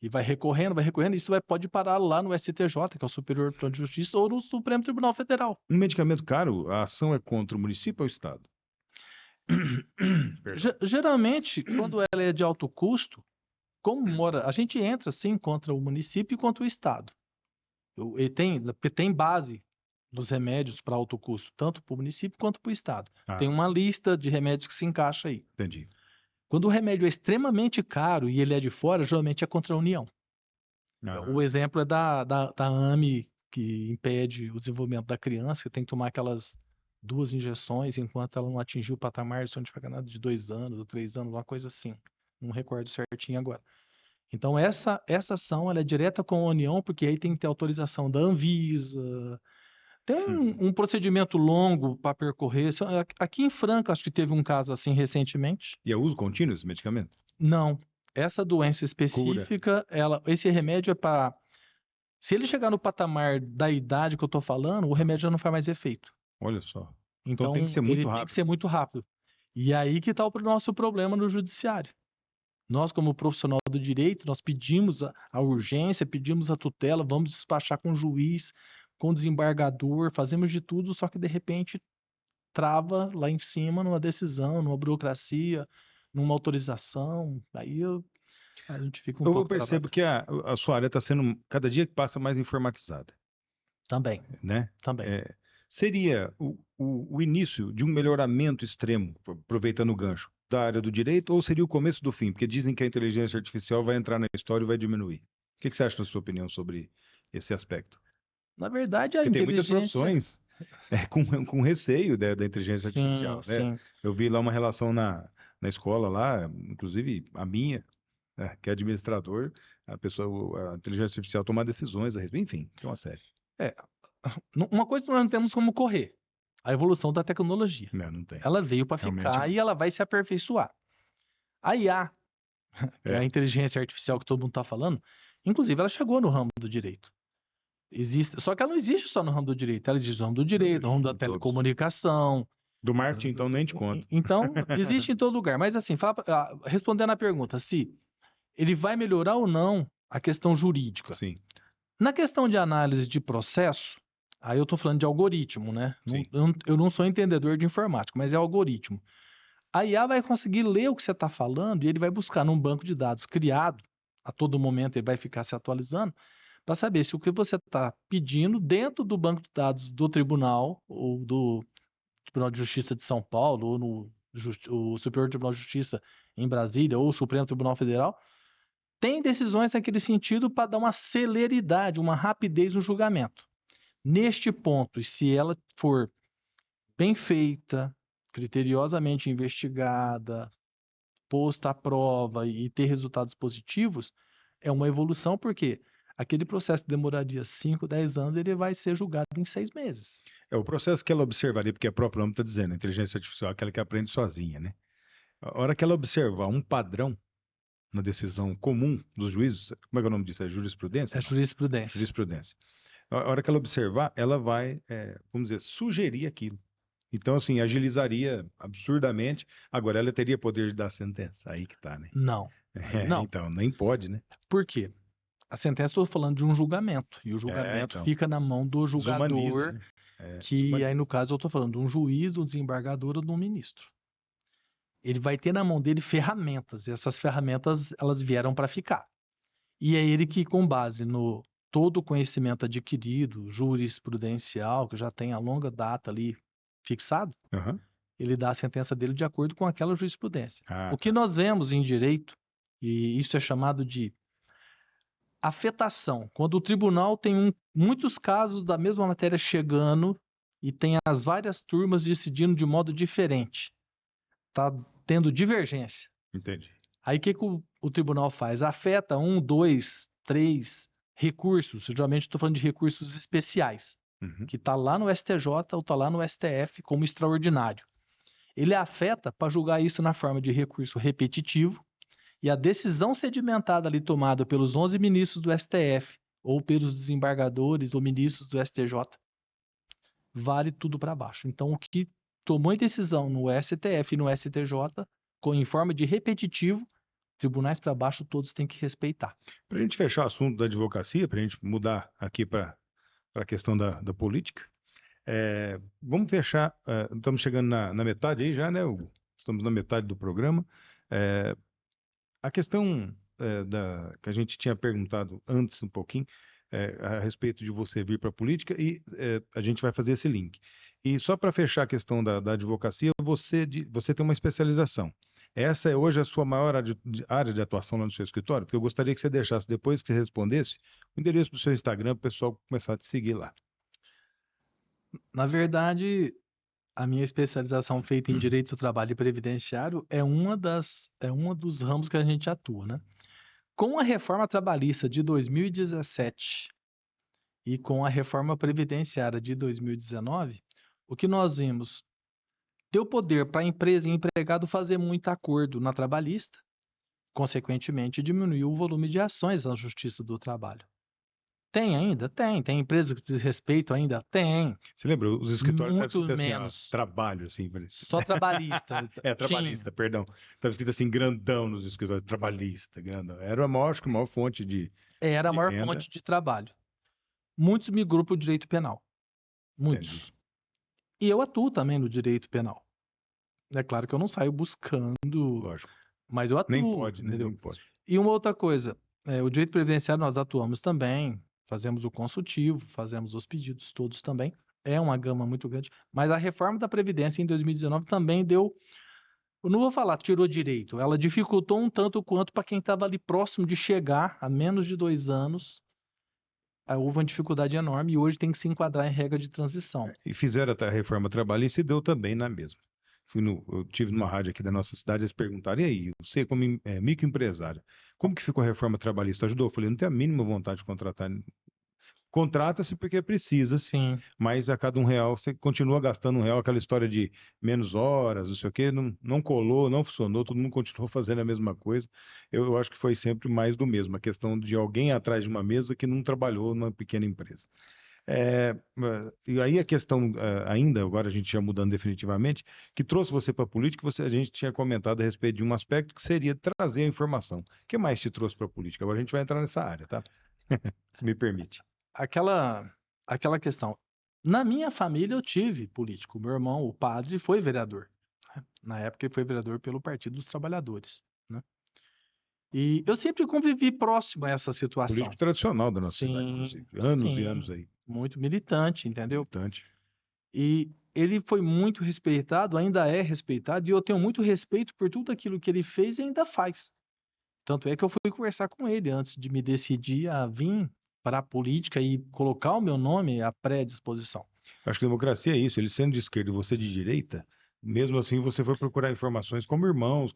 S2: e vai recorrendo, isso pode parar lá no STJ, que é o Superior Tribunal de Justiça, ou no Supremo Tribunal Federal.
S1: Um medicamento caro, a ação é contra o município ou o Estado?
S2: Geralmente, quando ela é de alto custo, a gente entra sim contra o município e contra o Estado. Porque tem base dos remédios para alto custo, tanto para o município quanto para o Estado. Tem uma lista de remédios que se encaixa aí.
S1: Entendi.
S2: Quando o remédio é extremamente caro e ele é de fora, geralmente é contra a União. O exemplo é da AME, que impede o desenvolvimento da criança, que tem que tomar aquelas 2 injeções enquanto ela não atingiu o patamar, se não tiver nada, de 2 anos ou 3 anos, uma coisa assim. Não recordo certinho agora. Então, essa ação ela é direta com a União, porque aí tem que ter autorização da Anvisa. Tem um procedimento longo para percorrer. Aqui em Franca, acho que teve um caso assim recentemente.
S1: E é uso contínuo esse medicamento?
S2: Não. Essa doença específica, esse remédio é para... Se ele chegar no patamar da idade que eu estou falando, o remédio já não faz mais efeito.
S1: Olha só.
S2: Então
S1: tem que ser muito
S2: ele
S1: rápido.
S2: tem que ser muito rápido. E aí que está o nosso problema no judiciário. Nós, como profissional do direito, nós pedimos a urgência, pedimos a tutela, vamos despachar com o juiz, com o desembargador, fazemos de tudo, só que de repente trava lá em cima numa decisão, numa burocracia, numa autorização. Aí a gente fica um pouco
S1: Eu percebo que a sua área está sendo, cada dia que passa, mais informatizada.
S2: Também.
S1: Né?
S2: Também.
S1: Seria o início de um melhoramento extremo, aproveitando o gancho, da área do direito, ou seria o começo do fim? Porque dizem que a inteligência artificial vai entrar na história e vai diminuir. O que você acha, na sua opinião, sobre esse aspecto?
S2: Na verdade, a
S1: Porque tem
S2: inteligência...
S1: muitas profissões com receio da inteligência artificial. Né?
S2: Sim.
S1: Eu vi lá uma relação na escola, lá, inclusive a minha, que é administrador, a inteligência artificial toma decisões a respeito. Enfim, é uma série.
S2: Uma coisa que nós não temos como correr: a evolução da tecnologia.
S1: Não tem.
S2: Ela veio para ficar e ela vai se aperfeiçoar. A IA, que é a inteligência artificial que todo mundo está falando, inclusive ela chegou no ramo do direito. Só que ela não existe só no ramo do direito, ela existe no ramo do direito, no ramo da telecomunicação.
S1: Do marketing, então, nem te conto.
S2: Então, existe em todo lugar. Mas assim, respondendo à pergunta, se ele vai melhorar ou não a questão jurídica.
S1: Sim.
S2: Na questão de análise de processo, aí eu estou falando de algoritmo, né?
S1: Sim.
S2: Eu não sou entendedor de informática, mas é algoritmo. A IA vai conseguir ler o que você está falando e ele vai buscar num banco de dados criado, a todo momento ele vai ficar se atualizando, para saber se o que você está pedindo dentro do banco de dados do tribunal, ou do Tribunal de Justiça de São Paulo, ou no Superior Tribunal de Justiça em Brasília, ou o Supremo Tribunal Federal, tem decisões naquele sentido para dar uma celeridade, uma rapidez no julgamento. Neste ponto, e se ela for bem feita, criteriosamente investigada, posta à prova e ter resultados positivos, é uma evolução, porque aquele processo que demoraria 5, 10 anos, ele vai ser julgado em 6 meses.
S1: É o processo que ela observaria, porque a própria nome está dizendo, a inteligência artificial é aquela que aprende sozinha, né? A hora que ela observar um padrão na decisão comum dos juízes, como é que é o nome disso? É jurisprudência?
S2: É jurisprudência.
S1: Jurisprudência. A hora que ela observar, ela vai, vamos dizer, sugerir aquilo. Então, assim, agilizaria absurdamente. Agora, ela teria poder de dar sentença. Aí que tá, né?
S2: Não. Não.
S1: Então, nem pode, né?
S2: Por quê? A sentença, estou falando de um julgamento. E o julgamento fica na mão do julgador.
S1: Desumaniza, né?
S2: Aí, no caso, eu estou falando de um juiz, de um desembargador ou de um ministro. Ele vai ter na mão dele ferramentas. E essas ferramentas, elas vieram para ficar. E é ele que, com base no todo o conhecimento adquirido, jurisprudencial, que já tem a longa data ali fixado, ele dá a sentença dele de acordo com aquela jurisprudência.
S1: Ah,
S2: O que
S1: tá.
S2: nós vemos em direito, e isso é chamado de afetação, quando o tribunal tem muitos casos da mesma matéria chegando e tem as várias turmas decidindo de modo diferente, tá tendo divergência.
S1: Entendi.
S2: Aí o que o tribunal faz? Afeta 1, 2, 3 recursos, geralmente estou falando de recursos especiais,
S1: Uhum.
S2: que está lá no STJ ou está lá no STF como extraordinário. Ele afeta para julgar isso na forma de recurso repetitivo, e a decisão sedimentada ali tomada pelos 11 ministros do STF ou pelos desembargadores ou ministros do STJ vale tudo para baixo. Então, o que tomou em decisão no STF e no STJ, em forma de repetitivo, tribunais para baixo todos têm que respeitar.
S1: Para a gente fechar o assunto da advocacia, para a gente mudar aqui para a questão da política, vamos fechar, estamos chegando na metade aí já, né, Hugo? Estamos na metade do programa. A questão que a gente tinha perguntado antes um pouquinho, a respeito de você vir para a política, e a gente vai fazer esse link. E só para fechar a questão da advocacia, você tem uma especialização. Essa é hoje a sua maior área de atuação lá no seu escritório? Porque eu gostaria que você deixasse, depois que você respondesse, o endereço do seu Instagram para o pessoal começar a te seguir lá.
S2: Na verdade, a minha especialização feita em direito do trabalho e previdenciário é uma dos ramos que a gente atua, né? Com a reforma trabalhista de 2017 e com a reforma previdenciária de 2019, o que nós vimos deu poder para a empresa e empregado fazer muito acordo na trabalhista, consequentemente diminuiu o volume de ações na Justiça do Trabalho. Tem ainda? Tem. Tem empresas que desrespeitam ainda? Tem.
S1: Você lembra? Os escritórios estavam
S2: Muito
S1: escrito assim,
S2: menos.
S1: trabalho, assim. Parece.
S2: Só trabalhista.
S1: Trabalhista, perdão. Estava escrito assim, grandão nos escritórios, trabalhista, grandão. Era acho que a maior fonte de
S2: Era a maior
S1: renda.
S2: fonte de trabalho. Muitos migrou para o direito penal. Muitos.
S1: Entendi.
S2: E eu atuo também no direito penal. É claro que eu não saio buscando,
S1: Lógico.
S2: mas eu atuo.
S1: Nem pode, né?
S2: Entendeu?
S1: Nem pode.
S2: E uma outra coisa, o direito previdenciário nós atuamos também, fazemos o consultivo, fazemos os pedidos todos também. É uma gama muito grande. Mas a reforma da Previdência em 2019 também deu, eu não vou falar tirou direito, ela dificultou um tanto quanto para quem estava ali próximo de chegar a menos de 2 anos. Houve uma dificuldade enorme e hoje tem que se enquadrar em regra de transição.
S1: E fizeram a reforma trabalhista e deu também na mesma. Eu tive numa rádio aqui da nossa cidade, eles perguntaram, e aí, você como microempresário, como que ficou a reforma trabalhista? Ajudou? Eu falei, não tenho a mínima vontade de contratar. Contrata-se porque precisa,
S2: Sim.
S1: Mas a cada R$1 você continua gastando R$1, aquela história de menos horas, não sei o quê, não colou, não funcionou, todo mundo continuou fazendo a mesma coisa. Eu acho que foi sempre mais do mesmo, a questão de alguém atrás de uma mesa que não trabalhou numa pequena empresa. E aí a questão, ainda, agora a gente já mudando definitivamente, que trouxe você para a política, a gente tinha comentado a respeito de um aspecto que seria trazer a informação. O que mais te trouxe para a política? Agora a gente vai entrar nessa área, tá? Se me permite.
S2: Aquela questão. Na minha família eu tive político. Meu irmão, o padre, foi vereador. Né? Na época ele foi vereador pelo Partido dos Trabalhadores. Né? E eu sempre convivi próximo a essa situação.
S1: Político tradicional da nossa cidade, inclusive. Anos e anos aí.
S2: Muito militante, entendeu?
S1: Militante.
S2: E ele foi muito respeitado, ainda é respeitado, e eu tenho muito respeito por tudo aquilo que ele fez e ainda faz. Tanto é que eu fui conversar com ele antes de me decidir a vir para a política e colocar o meu nome à pré-disposição.
S1: Acho que democracia é isso, ele sendo de esquerda e você de direita, mesmo assim você foi procurar informações como irmãos,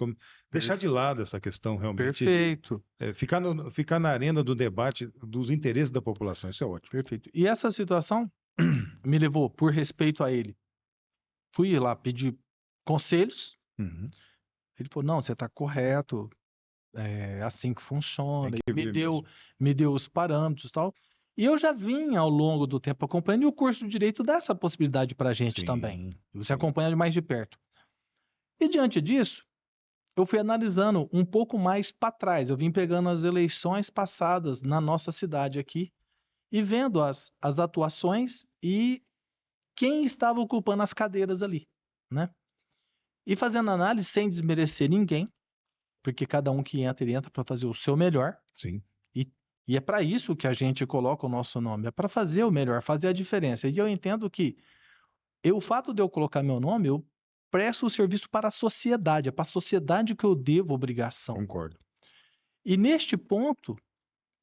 S1: deixar de lado essa questão realmente.
S2: Perfeito.
S1: Ficar na arena do debate dos interesses da população, isso é ótimo.
S2: Perfeito. E essa situação me levou, por respeito a ele, fui lá pedir conselhos.
S1: Uhum.
S2: Ele falou, não, você está correto, é assim que funciona.
S1: Que
S2: me deu os parâmetros e tal. E eu já vim ao longo do tempo acompanhando, e o curso de Direito dá essa possibilidade para a gente também. Você acompanha de mais de perto. E diante disso, eu fui analisando um pouco mais para trás. Eu vim pegando as eleições passadas na nossa cidade aqui e vendo as atuações e quem estava ocupando as cadeiras ali, né? E fazendo análise sem desmerecer ninguém, porque cada um que entra, ele entra para fazer o seu melhor.
S1: Sim.
S2: E é para isso que a gente coloca o nosso nome, é para fazer o melhor, fazer a diferença. E eu entendo que o fato de eu colocar meu nome, presto o serviço para a sociedade, é para a sociedade que eu devo obrigação.
S1: Concordo.
S2: E neste ponto,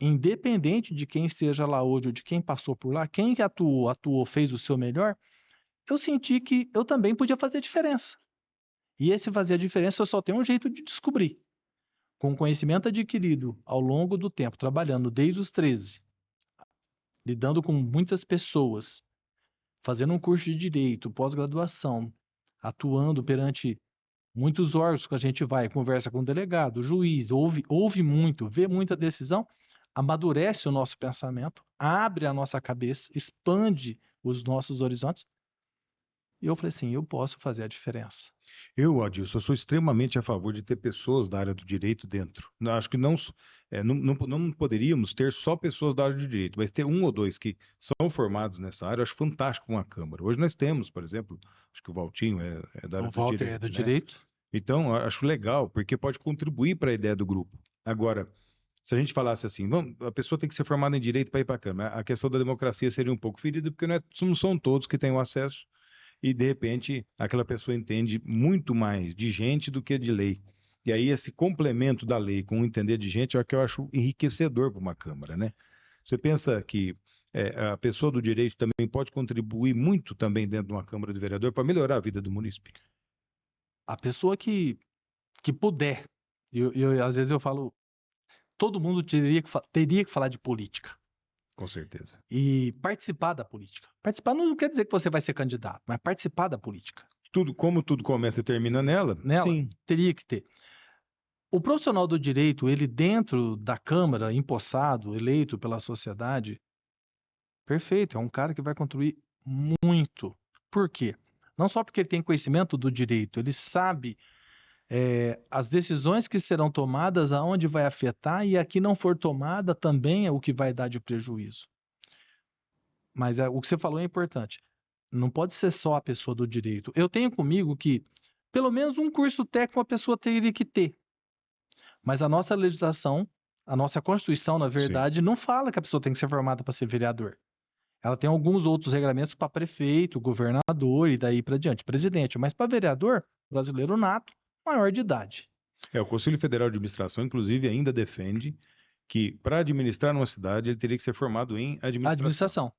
S2: independente de quem esteja lá hoje ou de quem passou por lá, quem que atuou, fez o seu melhor, eu senti que eu também podia fazer diferença. E esse fazer a diferença eu só tenho um jeito de descobrir. Com o conhecimento adquirido ao longo do tempo, trabalhando desde os 13, lidando com muitas pessoas, fazendo um curso de direito, pós-graduação, atuando perante muitos órgãos que a gente vai, conversa com o delegado, juiz, ouve muito, vê muita decisão, amadurece o nosso pensamento, abre a nossa cabeça, expande os nossos horizontes. E eu falei assim, eu posso fazer a diferença.
S1: Eu, Adilson, sou extremamente a favor de ter pessoas da área do direito dentro. Acho que não poderíamos ter só pessoas da área do direito, mas ter um ou dois que são formados nessa área, eu acho fantástico uma Câmara. Hoje nós temos, por exemplo, acho que o Valtinho é da área
S2: O
S1: do
S2: Walter
S1: direito,
S2: é do
S1: né?
S2: direito.
S1: Então, eu acho legal, porque pode contribuir para a ideia do grupo. Agora, se a gente falasse assim, a pessoa tem que ser formada em direito para ir para a Câmara, a questão da democracia seria um pouco ferida, porque não são todos que têm o acesso, e de repente aquela pessoa entende muito mais de gente do que de lei. E aí esse complemento da lei com o entender de gente é o que eu acho enriquecedor para uma Câmara, né? Você pensa que a pessoa do direito também pode contribuir muito também dentro de uma Câmara de Vereador para melhorar a vida do munícipe?
S2: A pessoa que puder, às vezes eu falo, todo mundo teria que falar de política.
S1: Com certeza.
S2: E participar da política. Participar não quer dizer que você vai ser candidato, mas participar da política.
S1: Como tudo começa e termina nela, sim.
S2: Teria que ter. O profissional do direito, ele dentro da Câmara, empossado, eleito pela sociedade, perfeito, é um cara que vai contribuir muito. Por quê? Não só porque ele tem conhecimento do direito, ele sabe as decisões que serão tomadas, aonde vai afetar, e a que não for tomada também é o que vai dar de prejuízo. Mas o que você falou é importante. Não pode ser só a pessoa do direito. Eu tenho comigo que pelo menos um curso técnico a pessoa teria que ter. Mas a nossa legislação, a nossa Constituição, na verdade, não fala que a pessoa tem que ser formada para ser vereador. Ela tem alguns outros regulamentos para prefeito, governador e daí para diante, presidente. Mas para vereador, brasileiro nato, maior de idade.
S1: O Conselho Federal de Administração, inclusive, ainda defende que para administrar numa cidade ele teria que ser formado em administração.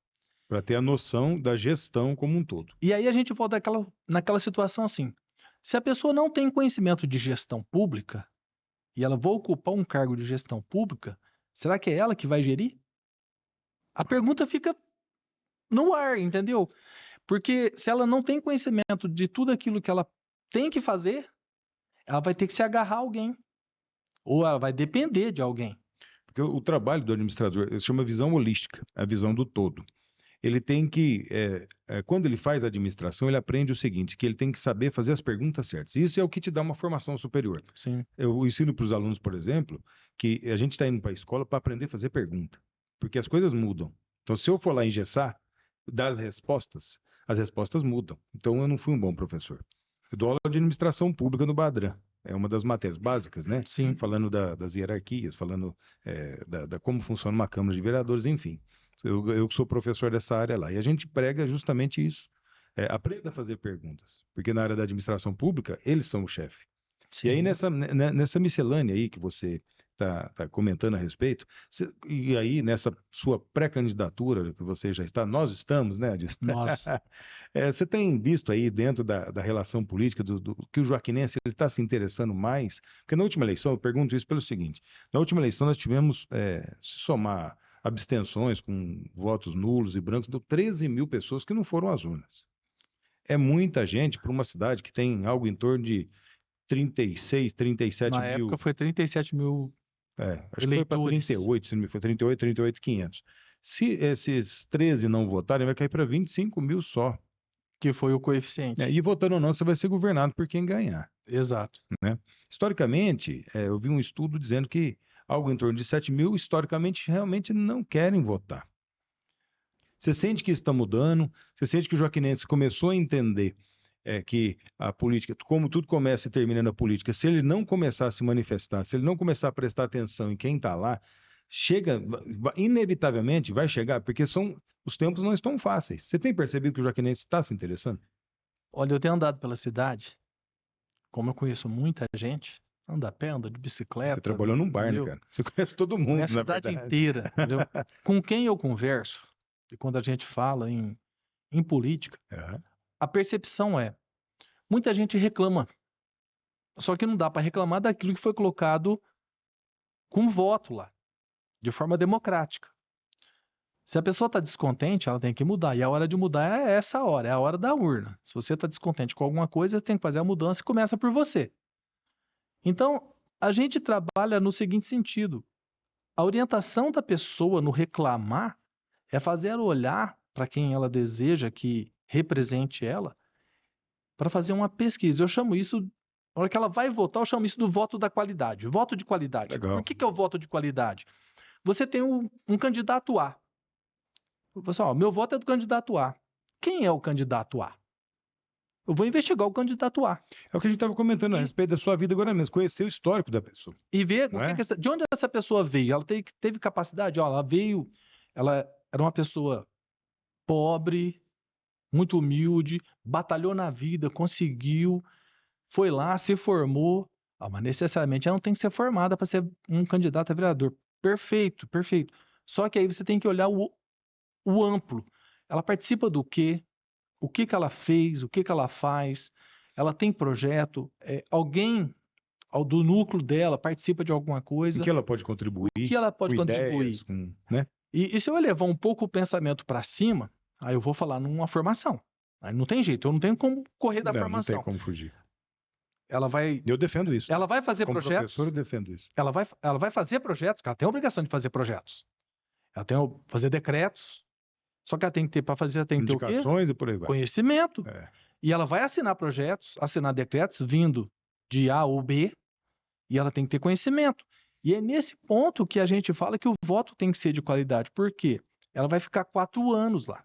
S1: Para ter a noção da gestão como um todo.
S2: E aí a gente volta naquela situação assim. Se a pessoa não tem conhecimento de gestão pública e ela vai ocupar um cargo de gestão pública, será que é ela que vai gerir? A pergunta fica no ar, entendeu? Porque se ela não tem conhecimento de tudo aquilo que ela tem que fazer, ela vai ter que se agarrar a alguém. Ou ela vai depender de alguém.
S1: Porque o trabalho do administrador se chama visão holística, a visão do todo. Ele tem que, quando ele faz a administração, ele aprende o seguinte, que ele tem que saber fazer as perguntas certas. Isso é o que te dá uma formação superior.
S2: Sim.
S1: Eu ensino para os alunos, por exemplo, que a gente está indo para a escola para aprender a fazer pergunta, porque as coisas mudam. Então, se eu for lá engessar, dar as respostas mudam. Então, eu não fui um bom professor. Eu dou aula de administração pública no Badran. É uma das matérias básicas, né?
S2: Sim.
S1: Falando das hierarquias, falando da como funciona uma Câmara de Vereadores, enfim. Eu sou professor dessa área lá. E a gente prega justamente isso. Aprenda a fazer perguntas. Porque na área da administração pública, eles são o chefe.
S2: Sim.
S1: E aí, nessa miscelânea aí que você está comentando a respeito, e aí nessa sua pré-candidatura que você já está, nós estamos, né, Adilson?
S2: Nós.
S1: Você tem visto aí dentro da relação política que o joaquinense está se interessando mais? Porque na última eleição, eu pergunto isso pelo seguinte, na última eleição nós tivemos, se somar abstenções com votos nulos e brancos, deu 13 mil pessoas que não foram às urnas. É muita gente para uma cidade que tem algo em torno de 36, 37 mil.
S2: Na época foi 37 mil
S1: acho que foi para 38, se não me foi 38,500. Se esses 13 não votarem, vai cair para 25 mil só.
S2: Que foi o coeficiente.
S1: E votando ou não, você vai ser governado por quem ganhar.
S2: Exato.
S1: Né? Historicamente, eu vi um estudo dizendo que algo em torno de 7 mil, historicamente, realmente não querem votar. Você sente que isso está mudando, você sente que o joaquinense começou a entender que a política, como tudo começa e termina na política, se ele não começar a se manifestar, se ele não começar a prestar atenção em quem está lá, inevitavelmente vai chegar, porque os tempos não estão fáceis. Você tem percebido que o joaquinense está se interessando?
S2: Olha, eu tenho andado pela cidade como eu conheço muita gente, anda a pé, anda de
S1: Você
S2: bicicleta,
S1: trabalhou num bar, né,
S2: entendeu?
S1: cara? Você conhece todo mundo,
S2: Minha
S1: na
S2: cidade
S1: verdade.
S2: inteira, entendeu? Com quem eu converso, e quando a gente fala em política,
S1: Aham.
S2: a percepção é, muita gente reclama, só que não dá para reclamar daquilo que foi colocado com voto lá, de forma democrática. Se a pessoa está descontente, ela tem que mudar. E a hora de mudar é essa hora, é a hora da urna. Se você está descontente com alguma coisa, você tem que fazer a mudança e começa por você. Então, a gente trabalha no seguinte sentido: a orientação da pessoa no reclamar é fazer ela olhar para quem ela deseja que represente ela, para fazer uma pesquisa. Eu chamo isso, na hora que ela vai votar, eu chamo isso do voto da qualidade. Voto de qualidade. Por
S1: Legal.
S2: que é o voto de qualidade? Você tem um candidato A. Pessoal, meu voto é do candidato A. Quem é o candidato A? Eu vou investigar o candidato A
S1: É o que a gente estava comentando a
S2: e,
S1: respeito da sua vida agora mesmo, conhecer o histórico da pessoa,
S2: e ver
S1: não
S2: o que
S1: é?
S2: de onde essa pessoa veio. Ela teve capacidade, ó, ela veio, ela era uma pessoa pobre, muito humilde, batalhou na vida, conseguiu, foi lá, se formou. Ah, mas necessariamente ela não tem que ser formada para ser um candidato a vereador. Perfeito, perfeito. Só que aí você tem que olhar o amplo. Ela participa do quê? O que que ela fez? O que que ela faz? Ela tem projeto? Alguém do núcleo dela participa de alguma
S1: Em
S2: coisa?
S1: que ela pode
S2: O que
S1: contribuir,
S2: ela
S1: com
S2: pode
S1: ideias,
S2: contribuir?
S1: com, né?
S2: E se eu levar um pouco o pensamento para cima, aí eu vou falar numa formação. Aí não tem jeito, eu não tenho como correr da
S1: Não tem
S2: formação.
S1: como fugir.
S2: Ela vai,
S1: Eu defendo isso.
S2: ela vai fazer
S1: Como professor, eu
S2: projetos,
S1: defendo isso.
S2: ela vai fazer projetos, porque ela tem a obrigação de fazer projetos. Ela tem que fazer decretos, só que ela tem que ter, para fazer, ela tem que ter o quê?
S1: Indicações e por aí vai.
S2: Conhecimento.
S1: É.
S2: E ela vai assinar projetos, assinar decretos vindo de A ou B, e ela tem que ter conhecimento. E é nesse ponto que a gente fala que o voto tem que ser de qualidade. Por quê? Ela vai ficar 4 anos lá.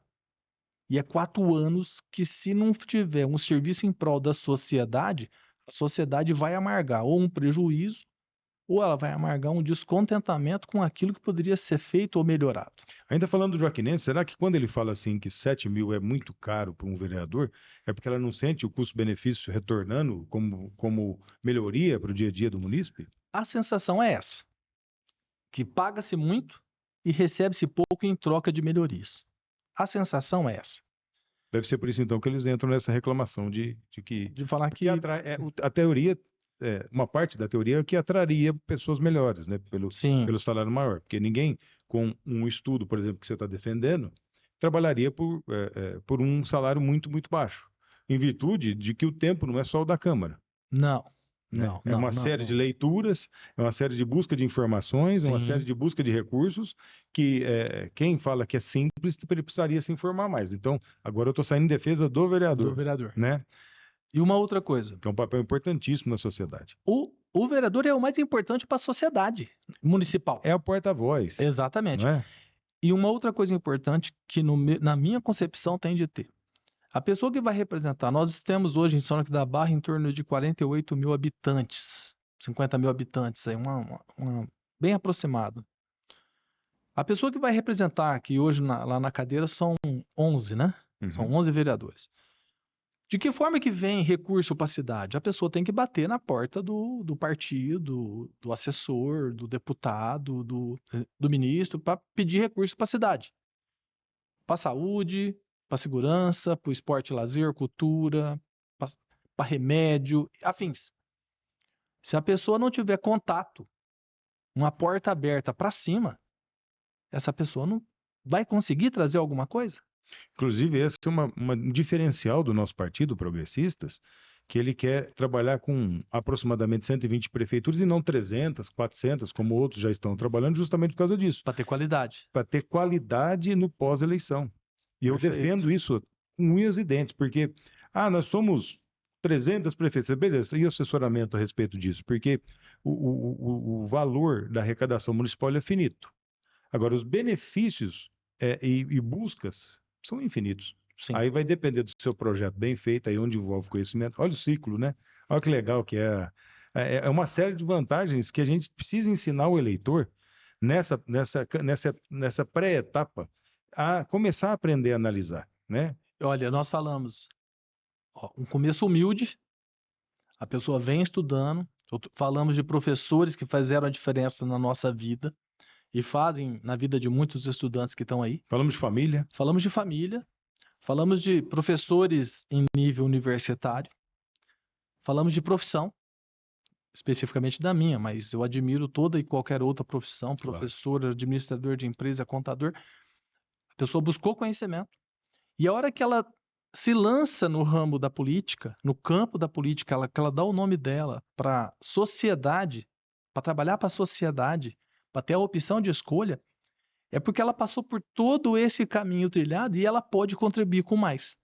S2: E é 4 anos que, se não tiver um serviço em prol da sociedade, a sociedade vai amargar ou um prejuízo, ou ela vai amargar um descontentamento com aquilo que poderia ser feito ou melhorado.
S1: Ainda falando do Joaquinense, será que quando ele fala assim que 7 mil é muito caro para um vereador, é porque ela não sente o custo-benefício retornando como melhoria para o dia a dia do munícipe?
S2: A sensação é essa, que paga-se muito e recebe-se pouco em troca de melhorias. A sensação é essa.
S1: Deve ser por isso, então, que eles entram nessa reclamação de que...
S2: De falar
S1: Porque
S2: que
S1: a teoria, uma parte da teoria é que atraria pessoas melhores, né?
S2: sim,
S1: Pelo salário maior. Porque ninguém com um estudo, por exemplo, que você está defendendo, trabalharia por um salário muito, muito baixo. Em virtude de que o tempo não é só o da Câmara,
S2: não,
S1: né?
S2: não,
S1: É uma
S2: não,
S1: série de
S2: não.
S1: leituras, é uma série de busca de informações, é uma série
S2: Sim,
S1: de busca de recursos que quem fala que é simples, ele precisaria se informar mais. Então, agora eu estou saindo em defesa do
S2: do
S1: vereador,
S2: vereador.
S1: né?
S2: E uma outra coisa,
S1: Que é um papel importantíssimo na sociedade.
S2: o vereador é o mais importante para a sociedade municipal.
S1: É o porta-voz,
S2: Exatamente.
S1: não é?
S2: E uma outra coisa importante que na minha concepção tem de ter. A pessoa que vai representar, nós temos hoje em São Joaquim da Barra em torno de 48 mil habitantes, 50 mil habitantes, aí, bem aproximado. A pessoa que vai representar, que hoje lá na cadeira são 11, né? São
S1: Uhum.
S2: 11 vereadores. De que forma que vem recurso para a cidade? A pessoa tem que bater na porta do partido, do assessor, do deputado, do ministro, para pedir recurso para a cidade. Para a saúde, para a segurança, para o esporte e lazer, cultura, para remédio, afins. Se a pessoa não tiver contato, uma porta aberta para cima, essa pessoa não vai conseguir trazer alguma coisa?
S1: Inclusive, esse é um diferencial do nosso partido, Progressistas, que ele quer trabalhar com aproximadamente 120 prefeituras e não 300, 400, como outros já estão trabalhando, justamente por causa disso.
S2: Para ter qualidade.
S1: Para ter qualidade no pós-eleição. E eu
S2: Perfeito.
S1: defendo isso com unhas e dentes, porque, nós somos 300 prefeituras, beleza, e assessoramento a respeito disso? Porque o valor da arrecadação municipal é finito. Agora, os benefícios e buscas são infinitos.
S2: Sim.
S1: Aí vai depender do seu projeto bem feito, aí onde envolve conhecimento. Olha o ciclo, né? Olha que legal que é. É uma série de vantagens que a gente precisa ensinar o eleitor nessa pré-etapa a começar a aprender a analisar, né?
S2: Olha, nós falamos, um começo humilde, A pessoa vem estudando, falamos de professores que fizeram a diferença na nossa vida e fazem na vida de muitos estudantes que estão aí.
S1: Falamos de família.
S2: Falamos de família, falamos de professores em nível universitário, falamos de profissão, especificamente da minha, mas eu admiro toda e qualquer outra profissão, professor, administrador de empresa, contador. A pessoa buscou conhecimento. E a hora que ela se lança no ramo da política, no campo da política, que ela dá o nome dela para a sociedade, para trabalhar para a sociedade, para ter a opção de escolha, é porque ela passou por todo esse caminho trilhado e ela pode contribuir com mais.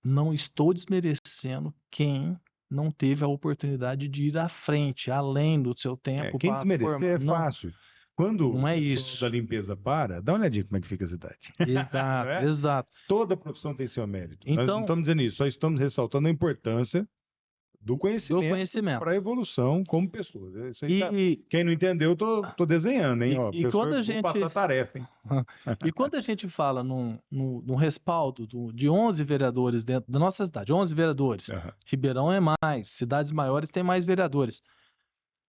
S2: Não estou desmerecendo quem não teve a oportunidade de ir à frente, além do seu tempo.
S1: Quem desmerecer é
S2: Não,
S1: fácil. Quando
S2: não é
S1: o
S2: isso.
S1: pessoal da limpeza para, dá uma olhadinha como é que fica a cidade.
S2: Exato,
S1: Não é?
S2: exato.
S1: Toda profissão tem seu mérito. Nós não
S2: Então,
S1: estamos dizendo isso, só estamos ressaltando a importância do
S2: do
S1: conhecimento
S2: conhecimento.
S1: para a evolução como pessoa. Isso aí
S2: E,
S1: quem não entendeu, eu tô desenhando, hein?
S2: E-
S1: Ó,
S2: e
S1: professor,
S2: quando a
S1: vou
S2: gente-
S1: passar tarefa, hein?
S2: e quando a gente fala num respaldo de 11 vereadores dentro da nossa cidade, 11 vereadores,
S1: Aham.
S2: Ribeirão é mais, cidades maiores têm mais vereadores.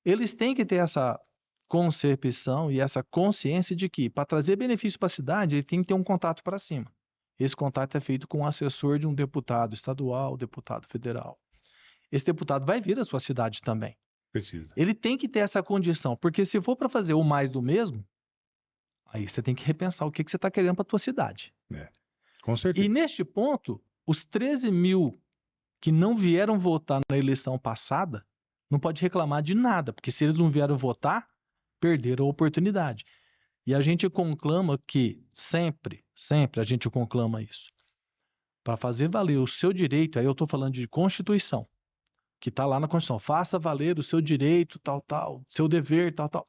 S2: Eles têm que ter essa concepção e essa consciência de que, para trazer benefício para a cidade, ele tem que ter um contato para cima. Esse contato é feito com o assessor de um deputado estadual, deputado federal. Esse deputado vai vir à sua cidade também.
S1: Precisa.
S2: Ele tem que ter essa condição, porque se for para fazer o mais do mesmo, aí você tem que repensar o que você está querendo para a tua cidade.
S1: Com certeza.
S2: E neste ponto, os 13 mil que não vieram votar na eleição passada, não pode reclamar de nada, porque se eles não vieram votar, perderam a oportunidade. E a gente conclama que sempre a gente conclama isso. Para fazer valer o seu direito, aí eu estou falando de Constituição, que está lá na Constituição, faça valer o seu direito, tal, seu dever, tal.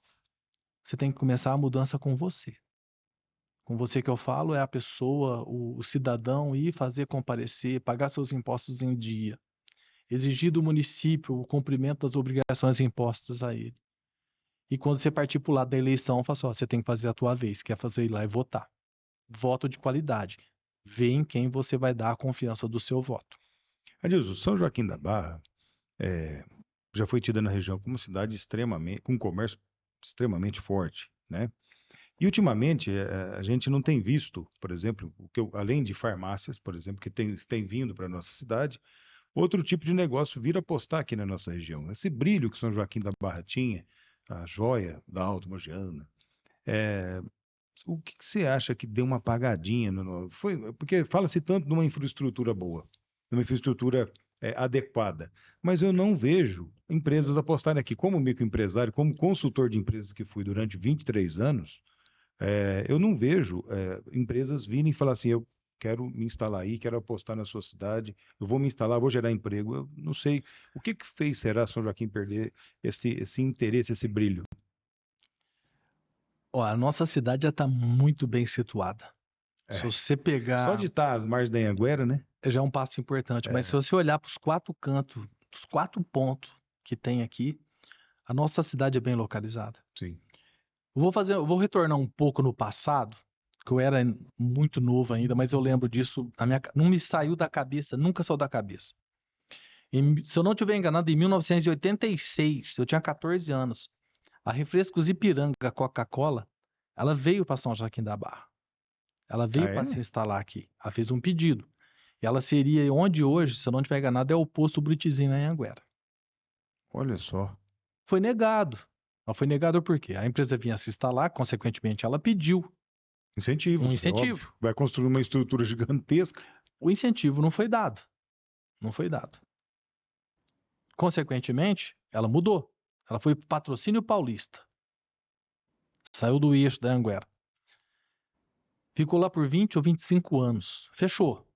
S2: Você tem que começar a mudança com você. Com você que eu falo é a pessoa, o cidadão ir fazer comparecer, pagar seus impostos em dia, exigir do município o cumprimento das obrigações impostas a ele. E quando você partir para o lado da eleição, fala assim, ó, você tem que fazer a tua vez, que é fazer ir lá e votar. Voto de qualidade. Vê em quem você vai dar a confiança do seu voto.
S1: Adilson, São Joaquim da Barra já foi tida na região como uma cidade com um comércio extremamente forte, né? E ultimamente a gente não tem visto, por exemplo, além de farmácias, por exemplo, que tem vindo para a nossa cidade, outro tipo de negócio vir apostar aqui na nossa região. Esse brilho que São Joaquim da Barra tinha, a joia da Alto Mogiana, o que você acha que deu uma apagadinha? Porque fala-se tanto de uma infraestrutura boa, de uma infraestrutura adequada, mas eu não vejo empresas apostarem aqui. Como microempresário, como consultor de empresas que fui durante 23 anos, eu não vejo empresas virem e falar assim, eu quero me instalar aí, quero apostar na sua cidade, eu vou me instalar, vou gerar emprego. Eu não sei. O que fez, será, São Joaquim perder esse interesse, esse brilho?
S2: Ó, a nossa cidade já está muito bem situada. Se você pegar...
S1: Só de estar às margens da Anhanguera, né?
S2: Já é um passo importante, mas se você olhar para os 4 cantos, os 4 pontos que tem aqui, a nossa cidade é bem localizada.
S1: Sim.
S2: Eu vou retornar um pouco no passado, que eu era muito novo ainda, mas eu lembro disso, não me saiu da cabeça, nunca saiu da cabeça. Se eu não estiver enganado, em 1986, eu tinha 14 anos, a Refrescos Ipiranga Coca-Cola, ela veio para São Joaquim da Barra. Ela veio para se instalar aqui. Ela fez um pedido. E ela seria onde hoje, se eu não estiver enganado, é o posto Brutizinho em Anhanguera.
S1: Olha só.
S2: Foi negado. Ela foi negado por quê? A empresa vinha se instalar, consequentemente ela pediu
S1: Incentivo.
S2: um incentivo.
S1: Óbvio. Vai construir uma estrutura gigantesca.
S2: O incentivo não foi dado. Não foi dado. Consequentemente, ela mudou. Ela foi para Patrocínio Paulista. Saiu do eixo da Anhanguera. Ficou lá por 20 ou 25 anos. Fechou.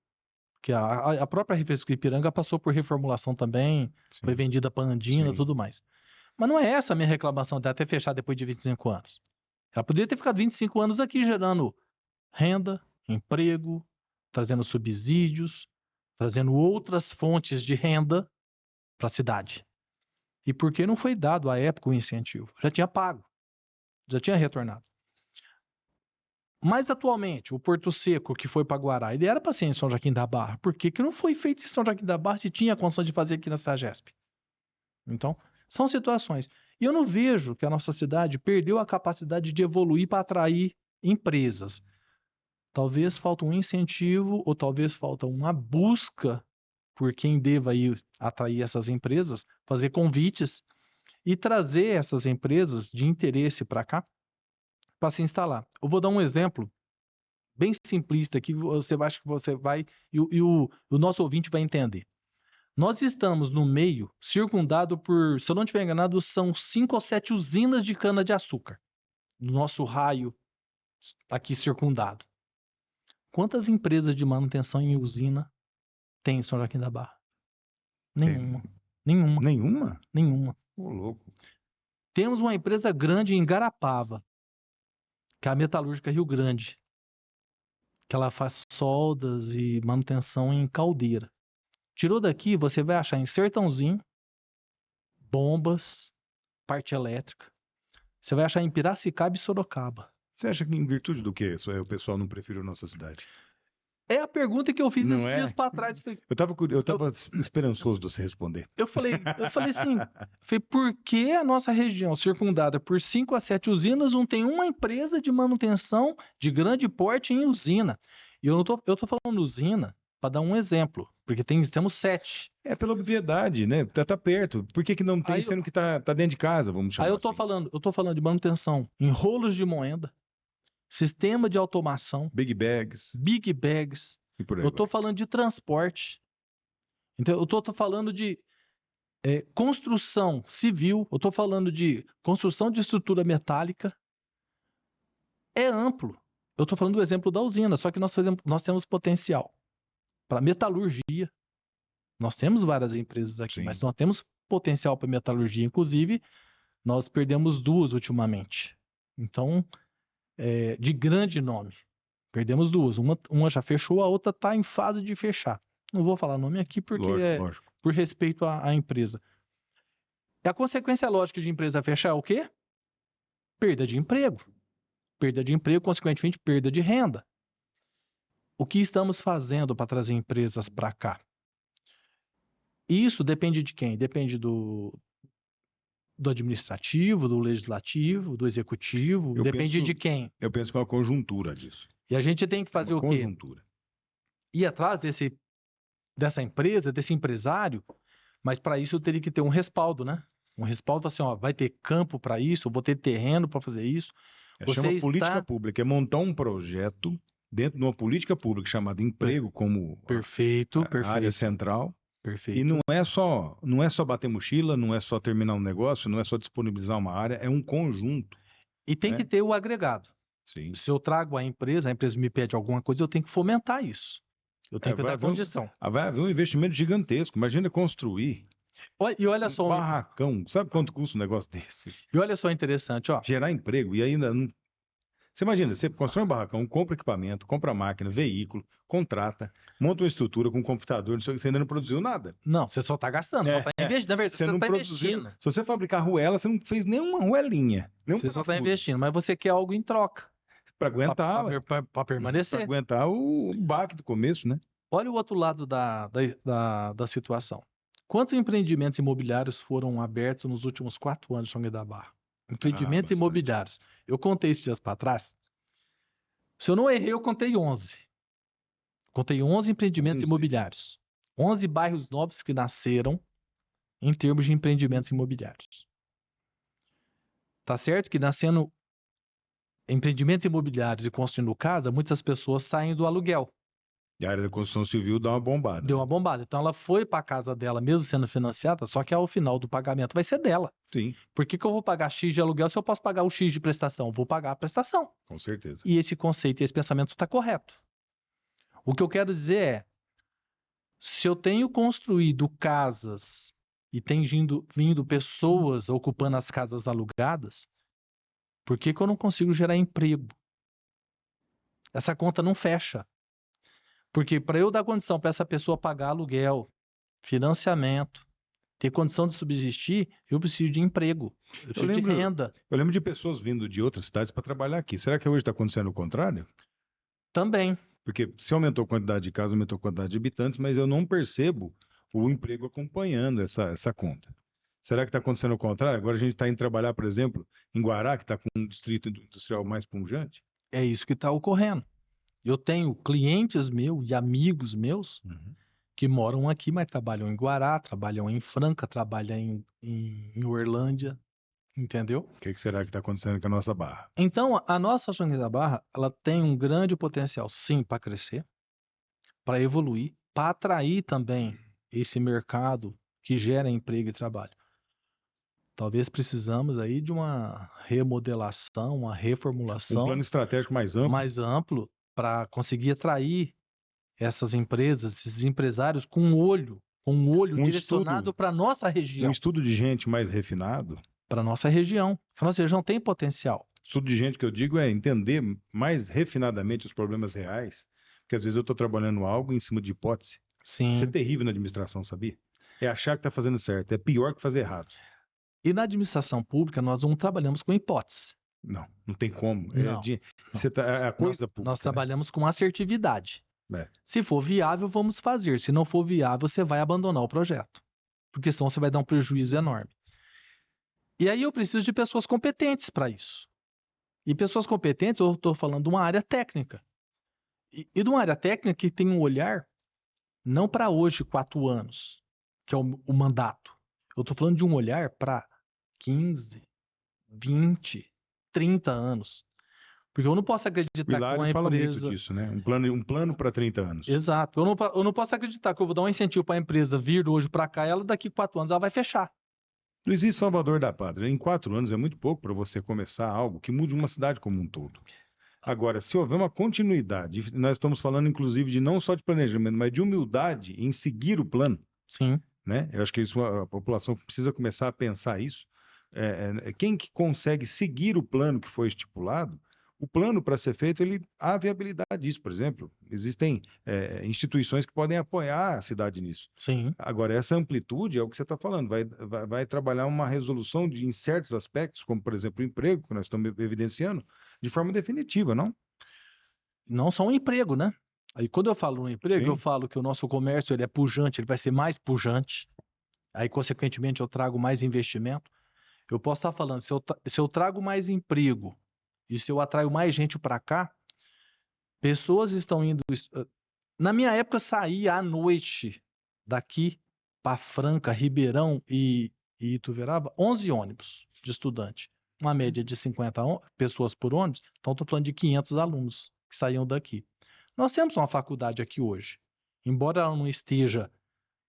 S2: Porque a própria Refresco Ipiranga passou por reformulação também,
S1: Sim.
S2: foi vendida para Andina e
S1: Sim.
S2: tudo mais. Mas não é essa a minha reclamação de até fechar depois de 25 anos. Ela poderia ter ficado 25 anos aqui gerando renda, emprego, trazendo subsídios, trazendo outras fontes de renda para a cidade. E por que não foi dado à época o incentivo? Já tinha pago, já tinha retornado. Mas atualmente, o Porto Seco que foi para Guará, ele era para ser em São Joaquim da Barra. Por que não foi feito em São Joaquim da Barra se tinha a condição de fazer aqui na Sagesp? Então, são situações. E eu não vejo que a nossa cidade perdeu a capacidade de evoluir para atrair empresas. Talvez falta um incentivo ou talvez falta uma busca por quem deva ir atrair essas empresas, fazer convites e trazer essas empresas de interesse para cá para se instalar. Eu vou dar um exemplo bem simplista que você acha que você vai o nosso ouvinte vai entender. Nós estamos no meio, circundado por, se eu não estiver enganado, são 5 ou 7 usinas de cana-de-açúcar no nosso raio aqui circundado. Quantas empresas de manutenção em usina tem em São Joaquim da Barra? Nenhuma. Nenhuma.
S1: Nenhuma?
S2: Nenhuma.
S1: Ô, louco.
S2: Temos uma empresa grande em Garapava, que é a Metalúrgica Rio Grande, que ela faz soldas e manutenção em caldeira. Tirou daqui, você vai achar em Sertãozinho, bombas, parte elétrica. Você vai achar em Piracicaba e Sorocaba.
S1: Você acha que em virtude do que isso o pessoal não prefere a nossa cidade?
S2: É a pergunta que eu fiz
S1: Não
S2: esses
S1: é?
S2: dias para trás.
S1: Eu tava esperançoso de você responder.
S2: Eu falei assim, por que a nossa região, circundada por 5 a 7 usinas, não tem uma empresa de manutenção de grande porte em usina? E eu tô falando usina para dar um exemplo, porque temos 7.
S1: É pela obviedade, né? Tá perto. Por que não tem,
S2: Aí
S1: sendo que tá dentro de casa, vamos chamar
S2: Aí
S1: assim?
S2: eu tô falando de manutenção em rolos de moenda, sistema de automação,
S1: Big bags
S2: big bags.
S1: e por aí
S2: Eu tô
S1: vai.
S2: falando de transporte. Então, eu tô falando de construção civil, eu tô falando de construção de estrutura metálica. É amplo. Eu tô falando do exemplo da usina, só que nós temos potencial para metalurgia. Nós temos várias empresas aqui,
S1: Sim.
S2: mas nós temos potencial para metalurgia. Inclusive, nós perdemos 2 ultimamente. Então, de grande nome. Perdemos 2. Uma já fechou, a outra está em fase de fechar. Não vou falar nome aqui porque
S1: Lógico.
S2: por respeito à empresa. E a consequência lógica de empresa fechar é o quê? Perda de emprego. Perda de emprego, consequentemente, perda de renda. O que estamos fazendo para trazer empresas para cá? Isso depende de quem? Depende do administrativo, do legislativo, do executivo. Depende de quem?
S1: Eu penso que é uma conjuntura disso.
S2: E a gente tem que fazer o quê?
S1: Conjuntura.
S2: Ir atrás dessa empresa, desse empresário, mas para isso eu teria que ter um respaldo, né? Um respaldo assim, ó, vai ter campo para isso, eu vou ter terreno para fazer isso.
S1: Chama política pública, é montar um projeto dentro de uma política pública chamada emprego como a área central.
S2: Perfeito.
S1: E não é só bater mochila, não é só terminar um negócio, não é só disponibilizar uma área, é um conjunto.
S2: E tem que ter o agregado.
S1: Sim.
S2: Se eu trago a empresa me pede alguma coisa, eu tenho que fomentar isso. Eu tenho que dar condição.
S1: Vai haver um investimento gigantesco. Imagina construir
S2: E olha só,
S1: um barracão. Sabe quanto custa um negócio desse?
S2: E olha só interessante, ó.
S1: Gerar emprego e ainda não... Você imagina, você constrói um barracão, compra equipamento, compra máquina, veículo, contrata, monta uma estrutura com um computador, você ainda não produziu nada.
S2: Não, você só está gastando, só está investindo. Na verdade, você está investindo.
S1: Se você fabricar ruela, você não fez nenhuma ruelinha.
S2: Você só está investindo, mas você quer algo em troca.
S1: Para aguentar.
S2: Para permanecer.
S1: Para aguentar o baque do começo, né?
S2: Olha o outro lado da situação. Quantos empreendimentos imobiliários foram abertos nos últimos 4 anos em São Joaquim da Barra? Empreendimentos imobiliários. Eu contei esses dias para trás. Se eu não errei, eu contei 11. Contei 11 empreendimentos imobiliários. 11 bairros novos que nasceram em termos de empreendimentos imobiliários. Tá certo que nascendo empreendimentos imobiliários e construindo casa, muitas pessoas saem do aluguel.
S1: E a área da construção civil dá uma bombada.
S2: Deu uma bombada. Então ela foi para a casa dela, mesmo sendo financiada, só que ao final do pagamento vai ser dela.
S1: Sim.
S2: Por que eu vou pagar X de aluguel se eu posso pagar o X de prestação? Vou pagar a prestação.
S1: Com certeza.
S2: E esse conceito e esse pensamento está correto. O que eu quero dizer é, se eu tenho construído casas e tem vindo pessoas ocupando as casas alugadas, por que eu não consigo gerar emprego? Essa conta não fecha. Porque para eu dar condição para essa pessoa pagar aluguel, financiamento, ter condição de subsistir, eu preciso de emprego, eu preciso de renda.
S1: Eu lembro de pessoas vindo de outras cidades para trabalhar aqui. Será que hoje está acontecendo o contrário?
S2: Também.
S1: Porque se aumentou a quantidade de casas, aumentou a quantidade de habitantes, mas eu não percebo o emprego acompanhando essa conta. Será que está acontecendo o contrário? Agora a gente está indo trabalhar, por exemplo, em Guará, que está com um distrito industrial mais pujante?
S2: É isso que está ocorrendo. Eu tenho clientes meus e amigos meus que moram aqui, mas trabalham em Guará, trabalham em Franca, trabalham em Uerlândia, entendeu?
S1: O que será que está acontecendo com a nossa Barra?
S2: Então, a nossa São Joaquim da Barra, ela tem um grande potencial, sim, para crescer, para evoluir, para atrair também esse mercado que gera emprego e trabalho. Talvez precisamos aí de uma remodelação, uma
S1: Um
S2: reformulação
S1: plano estratégico mais
S2: amplo para conseguir atrair essas empresas, esses empresários com um olho direcionado para nossa
S1: um
S2: região,
S1: estudo de gente mais refinado.
S2: para nossa região. A nossa região tem potencial.
S1: Estudo de gente que eu digo é entender mais refinadamente os problemas reais, porque às vezes eu estou trabalhando algo em cima de hipótese.
S2: Sim.
S1: Isso é terrível na administração, sabia? É achar que está fazendo certo, é pior que fazer errado.
S2: E na administração pública, nós não trabalhamos com hipótese.
S1: Não tem como.
S2: Não.
S1: É a coisa pública.
S2: Nós trabalhamos com assertividade.
S1: É.
S2: Se for viável, vamos fazer. Se não for viável, você vai abandonar o projeto. Porque senão você vai dar um prejuízo enorme. E aí eu preciso de pessoas competentes para isso. E pessoas competentes, eu estou falando de uma área técnica. E de uma área técnica que tem um olhar não para hoje, 4 anos, que é o mandato. Eu estou falando de um olhar para 15, 20, 30 anos. Porque eu não posso acreditar que uma
S1: fala
S2: empresa...
S1: muito disso, né? Um plano para 30 anos.
S2: Exato. Eu não posso acreditar que eu vou dar um incentivo para a empresa vir hoje para cá e ela daqui 4 anos ela vai fechar.
S1: Não existe salvador da pátria. Em 4 anos é muito pouco para você começar algo que mude uma cidade como um todo. Agora, se houver uma continuidade, nós estamos falando inclusive de não só de planejamento, mas de humildade em seguir o plano.
S2: Sim.
S1: Né? Eu acho que isso, a população precisa começar a pensar isso. Quem que consegue seguir o plano que foi estipulado, o plano para ser feito, há viabilidade disso, por exemplo. Existem instituições que podem apoiar a cidade nisso.
S2: Sim.
S1: Agora, essa amplitude é o que você está falando, vai trabalhar uma resolução em certos aspectos, como, por exemplo, o emprego, que nós estamos evidenciando, de forma definitiva, não?
S2: Não só um emprego, né? Aí quando eu falo no emprego,
S1: Sim.
S2: eu falo que o nosso comércio ele é pujante, ele vai ser mais pujante. Aí, consequentemente, eu trago mais investimento. Eu posso estar falando, se eu trago mais emprego e se eu atraio mais gente para cá, pessoas estão indo... Na minha época, saía à noite daqui para Franca, Ribeirão e Ituverava, 11 ônibus de estudante. Uma média de 50 pessoas por ônibus. Então, estou falando de 500 alunos que saíam daqui. Nós temos uma faculdade aqui hoje. Embora ela não esteja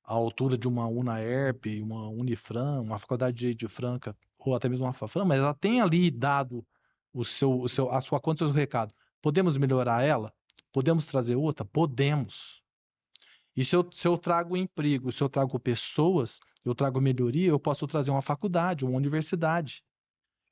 S2: à altura de uma UNAERP, uma Unifran, uma faculdade de Franca, ou até mesmo uma Fafran, mas ela tem ali dado a sua conta e o seu recado. Podemos melhorar ela? Podemos trazer outra? Podemos. E se eu trago emprego, se eu trago pessoas, eu trago melhoria, eu posso trazer uma faculdade, uma universidade.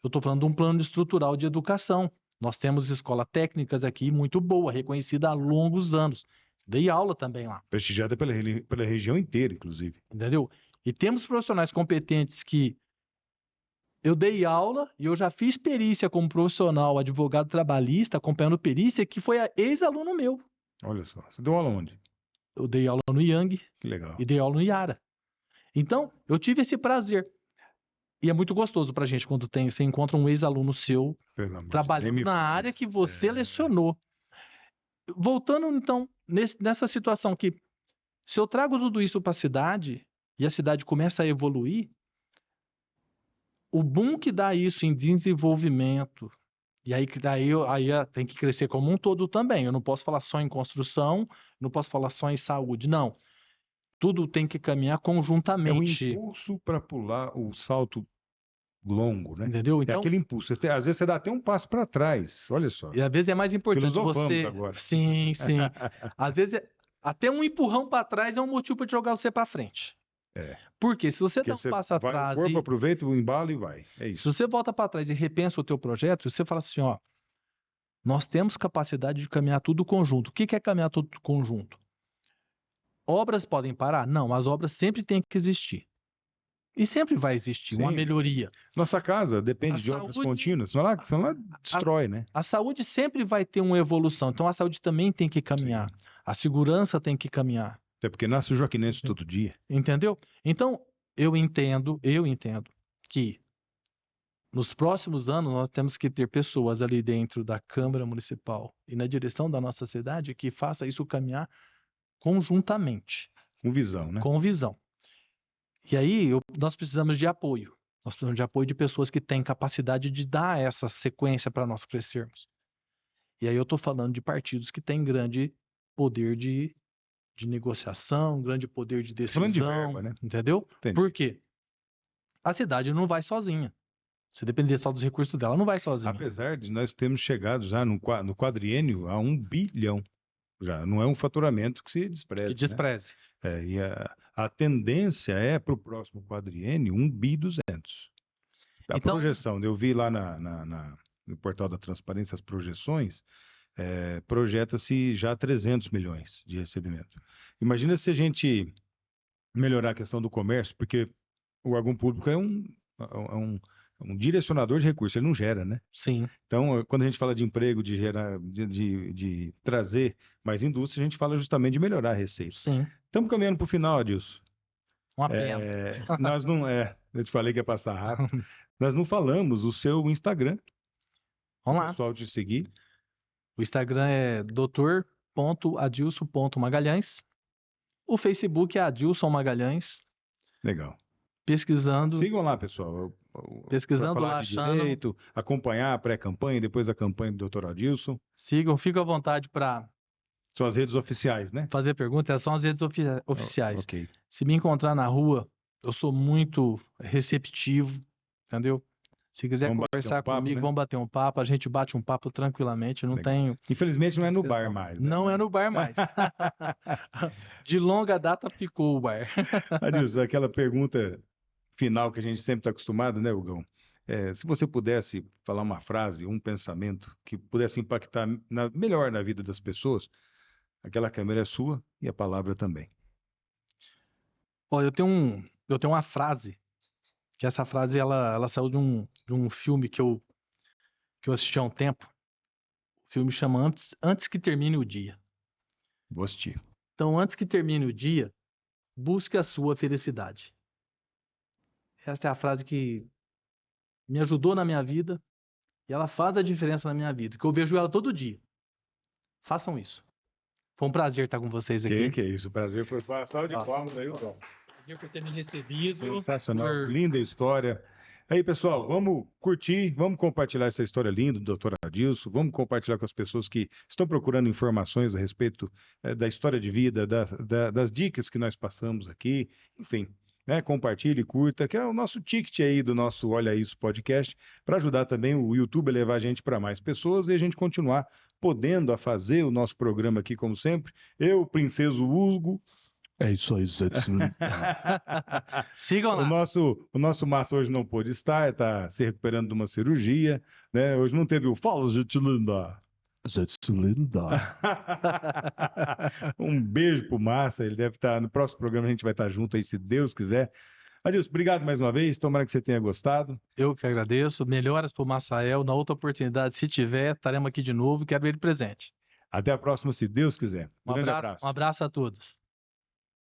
S2: Eu estou falando de um plano estrutural de educação. Nós temos escolas técnicas aqui muito boa, reconhecida há longos anos. Dei aula também lá.
S1: Prestigiada pela região inteira, inclusive.
S2: Entendeu? E temos profissionais competentes que eu dei aula e eu já fiz perícia como profissional, advogado trabalhista, acompanhando perícia, que foi ex-aluno meu.
S1: Olha só. Você deu aula onde?
S2: Eu dei aula no Yang.
S1: Que legal.
S2: E dei aula no Iara. Então, eu tive esse prazer. E é muito gostoso pra gente quando você encontra um ex-aluno seu trabalhando na área que você lecionou. Voltando, então, nessa situação que se eu trago tudo isso para a cidade e a cidade começa a evoluir, o boom que dá isso em desenvolvimento, e aí tem que crescer como um todo também. Eu não posso falar só em construção, não posso falar só em saúde, não. Tudo tem que caminhar conjuntamente.
S1: É um impulso para pular o salto longo, né?
S2: Entendeu? Então,
S1: é aquele impulso. Às vezes você dá até um passo para trás, olha só.
S2: E às vezes é mais importante você...
S1: agora.
S2: Sim, sim. Às vezes, até um empurrão para trás é um motivo para jogar você para frente. Porque se você dá um passo atrás...
S1: O corpo aproveita o embalo e vai. É isso.
S2: Se você volta para trás e repensa o teu projeto, você fala assim, ó, nós temos capacidade de caminhar tudo conjunto. O que é caminhar tudo conjunto? Obras podem parar? Não, as obras sempre têm que existir. E sempre vai existir uma melhoria.
S1: Nossa casa depende de obras contínuas, senão ela destrói, né?
S2: A saúde sempre vai ter uma evolução, então a saúde também tem que caminhar. Sim. A segurança tem que caminhar.
S1: Até porque nasce o joaquinense todo dia.
S2: Entendeu? Então, eu entendo que nos próximos anos nós temos que ter pessoas ali dentro da Câmara Municipal e na direção da nossa cidade que faça isso caminhar conjuntamente,
S1: Com visão, né?
S2: com visão. E aí nós precisamos de apoio. Nós precisamos de apoio de pessoas que têm capacidade de dar essa sequência para nós crescermos. E aí eu estou falando de partidos que têm grande poder de negociação, grande poder de
S1: Falando de
S2: decisão,
S1: verba, né?
S2: entendeu?
S1: Entendi.
S2: Por quê? A cidade não vai sozinha. Se depender só dos recursos dela, não vai sozinha.
S1: Apesar de nós termos chegado já no quadriênio a 1 bilhão. Já não é um faturamento que se despreze.
S2: Que despreze.
S1: Né? E a tendência é para o próximo quadriênio 1 bi 200. A
S2: Então-
S1: projeção, eu vi lá no portal da transparência as projeções, projeta-se já 300 milhões de recebimento. Imagina se a gente melhorar a questão do comércio, porque o órgão público é um direcionador de recursos, ele não gera, né?
S2: Sim.
S1: Então, quando a gente fala de emprego, de gerar, de trazer mais indústria, a gente fala justamente de melhorar a receita.
S2: Sim.
S1: Estamos caminhando para o final, Adilson.
S2: Uma pena.
S1: Nós não eu te falei que ia passar rápido. Nós não falamos o seu Instagram,
S2: Vamos
S1: o
S2: lá.
S1: pessoal te seguir.
S2: O Instagram é doutor.adilson.magalhães. O Facebook é Adilson Magalhães.
S1: Legal.
S2: Pesquisando.
S1: Sigam lá, pessoal.
S2: Pesquisando
S1: Pra falar
S2: lá,
S1: de
S2: achando.
S1: direito, acompanhar a pré-campanha, depois a campanha do Dr. Adilson.
S2: Sigam, fiquem à vontade para
S1: São as redes oficiais, né?
S2: fazer perguntas. São as redes oficiais.
S1: Ok.
S2: Se me encontrar na rua, eu sou muito receptivo, entendeu? Se quiser
S1: Vamos bater
S2: conversar
S1: um papo,
S2: comigo,
S1: né?
S2: vamos bater um papo. A gente bate um papo tranquilamente. Não
S1: Legal.
S2: tenho.
S1: Infelizmente não é no
S2: questão.
S1: bar mais. Né?
S2: Não é no bar mais. De longa data ficou o bar.
S1: Adilson, aquela pergunta final que a gente sempre está acostumado, né, Hugão? Se você pudesse falar uma frase, um pensamento que pudesse impactar melhor na vida das pessoas, aquela câmera é sua e a palavra também.
S2: Ó, eu tenho uma frase, que essa frase ela saiu de um filme que eu assisti há um tempo. O filme chama Antes que Termine o Dia.
S1: Vou assistir.
S2: Então, antes que termine o dia, busque a sua felicidade. Essa é a frase que me ajudou na minha vida e ela faz a diferença na minha vida, que eu vejo ela todo dia. Façam isso. Foi um prazer estar com vocês aqui.
S1: Que é isso, o prazer foi passar de
S2: Ó.
S1: palmas aí, Hugão.
S2: Prazer por ter me recebido.
S1: Sensacional,
S2: por-
S1: linda história. Aí, pessoal, vamos curtir, vamos compartilhar essa história linda do Dr. Adilson, vamos compartilhar com as pessoas que estão procurando informações a respeito da história de vida, das dicas que nós passamos aqui, enfim, né? Compartilhe, curta, que é o nosso ticket aí do nosso Olha Isso podcast, para ajudar também o YouTube a levar a gente para mais pessoas e a gente continuar podendo a fazer o nosso programa aqui, como sempre. Eu, Princeso Hugo. É isso aí, Zé.
S2: Sigam lá.
S1: O nosso Massa hoje não pôde estar, está se recuperando de uma cirurgia, né? Hoje não teve o Fala, gente linda. Gente linda. Um beijo pro Massa, ele deve estar no próximo programa, a gente vai estar junto aí, se Deus quiser. Adilson, obrigado mais uma vez, tomara que você tenha gostado.
S2: Eu que agradeço. Melhoras para o Massael. Na outra oportunidade, se tiver, estaremos aqui de novo. Quero ele presente.
S1: Até a próxima, se Deus quiser.
S2: Um
S1: Grande
S2: abraço a todos.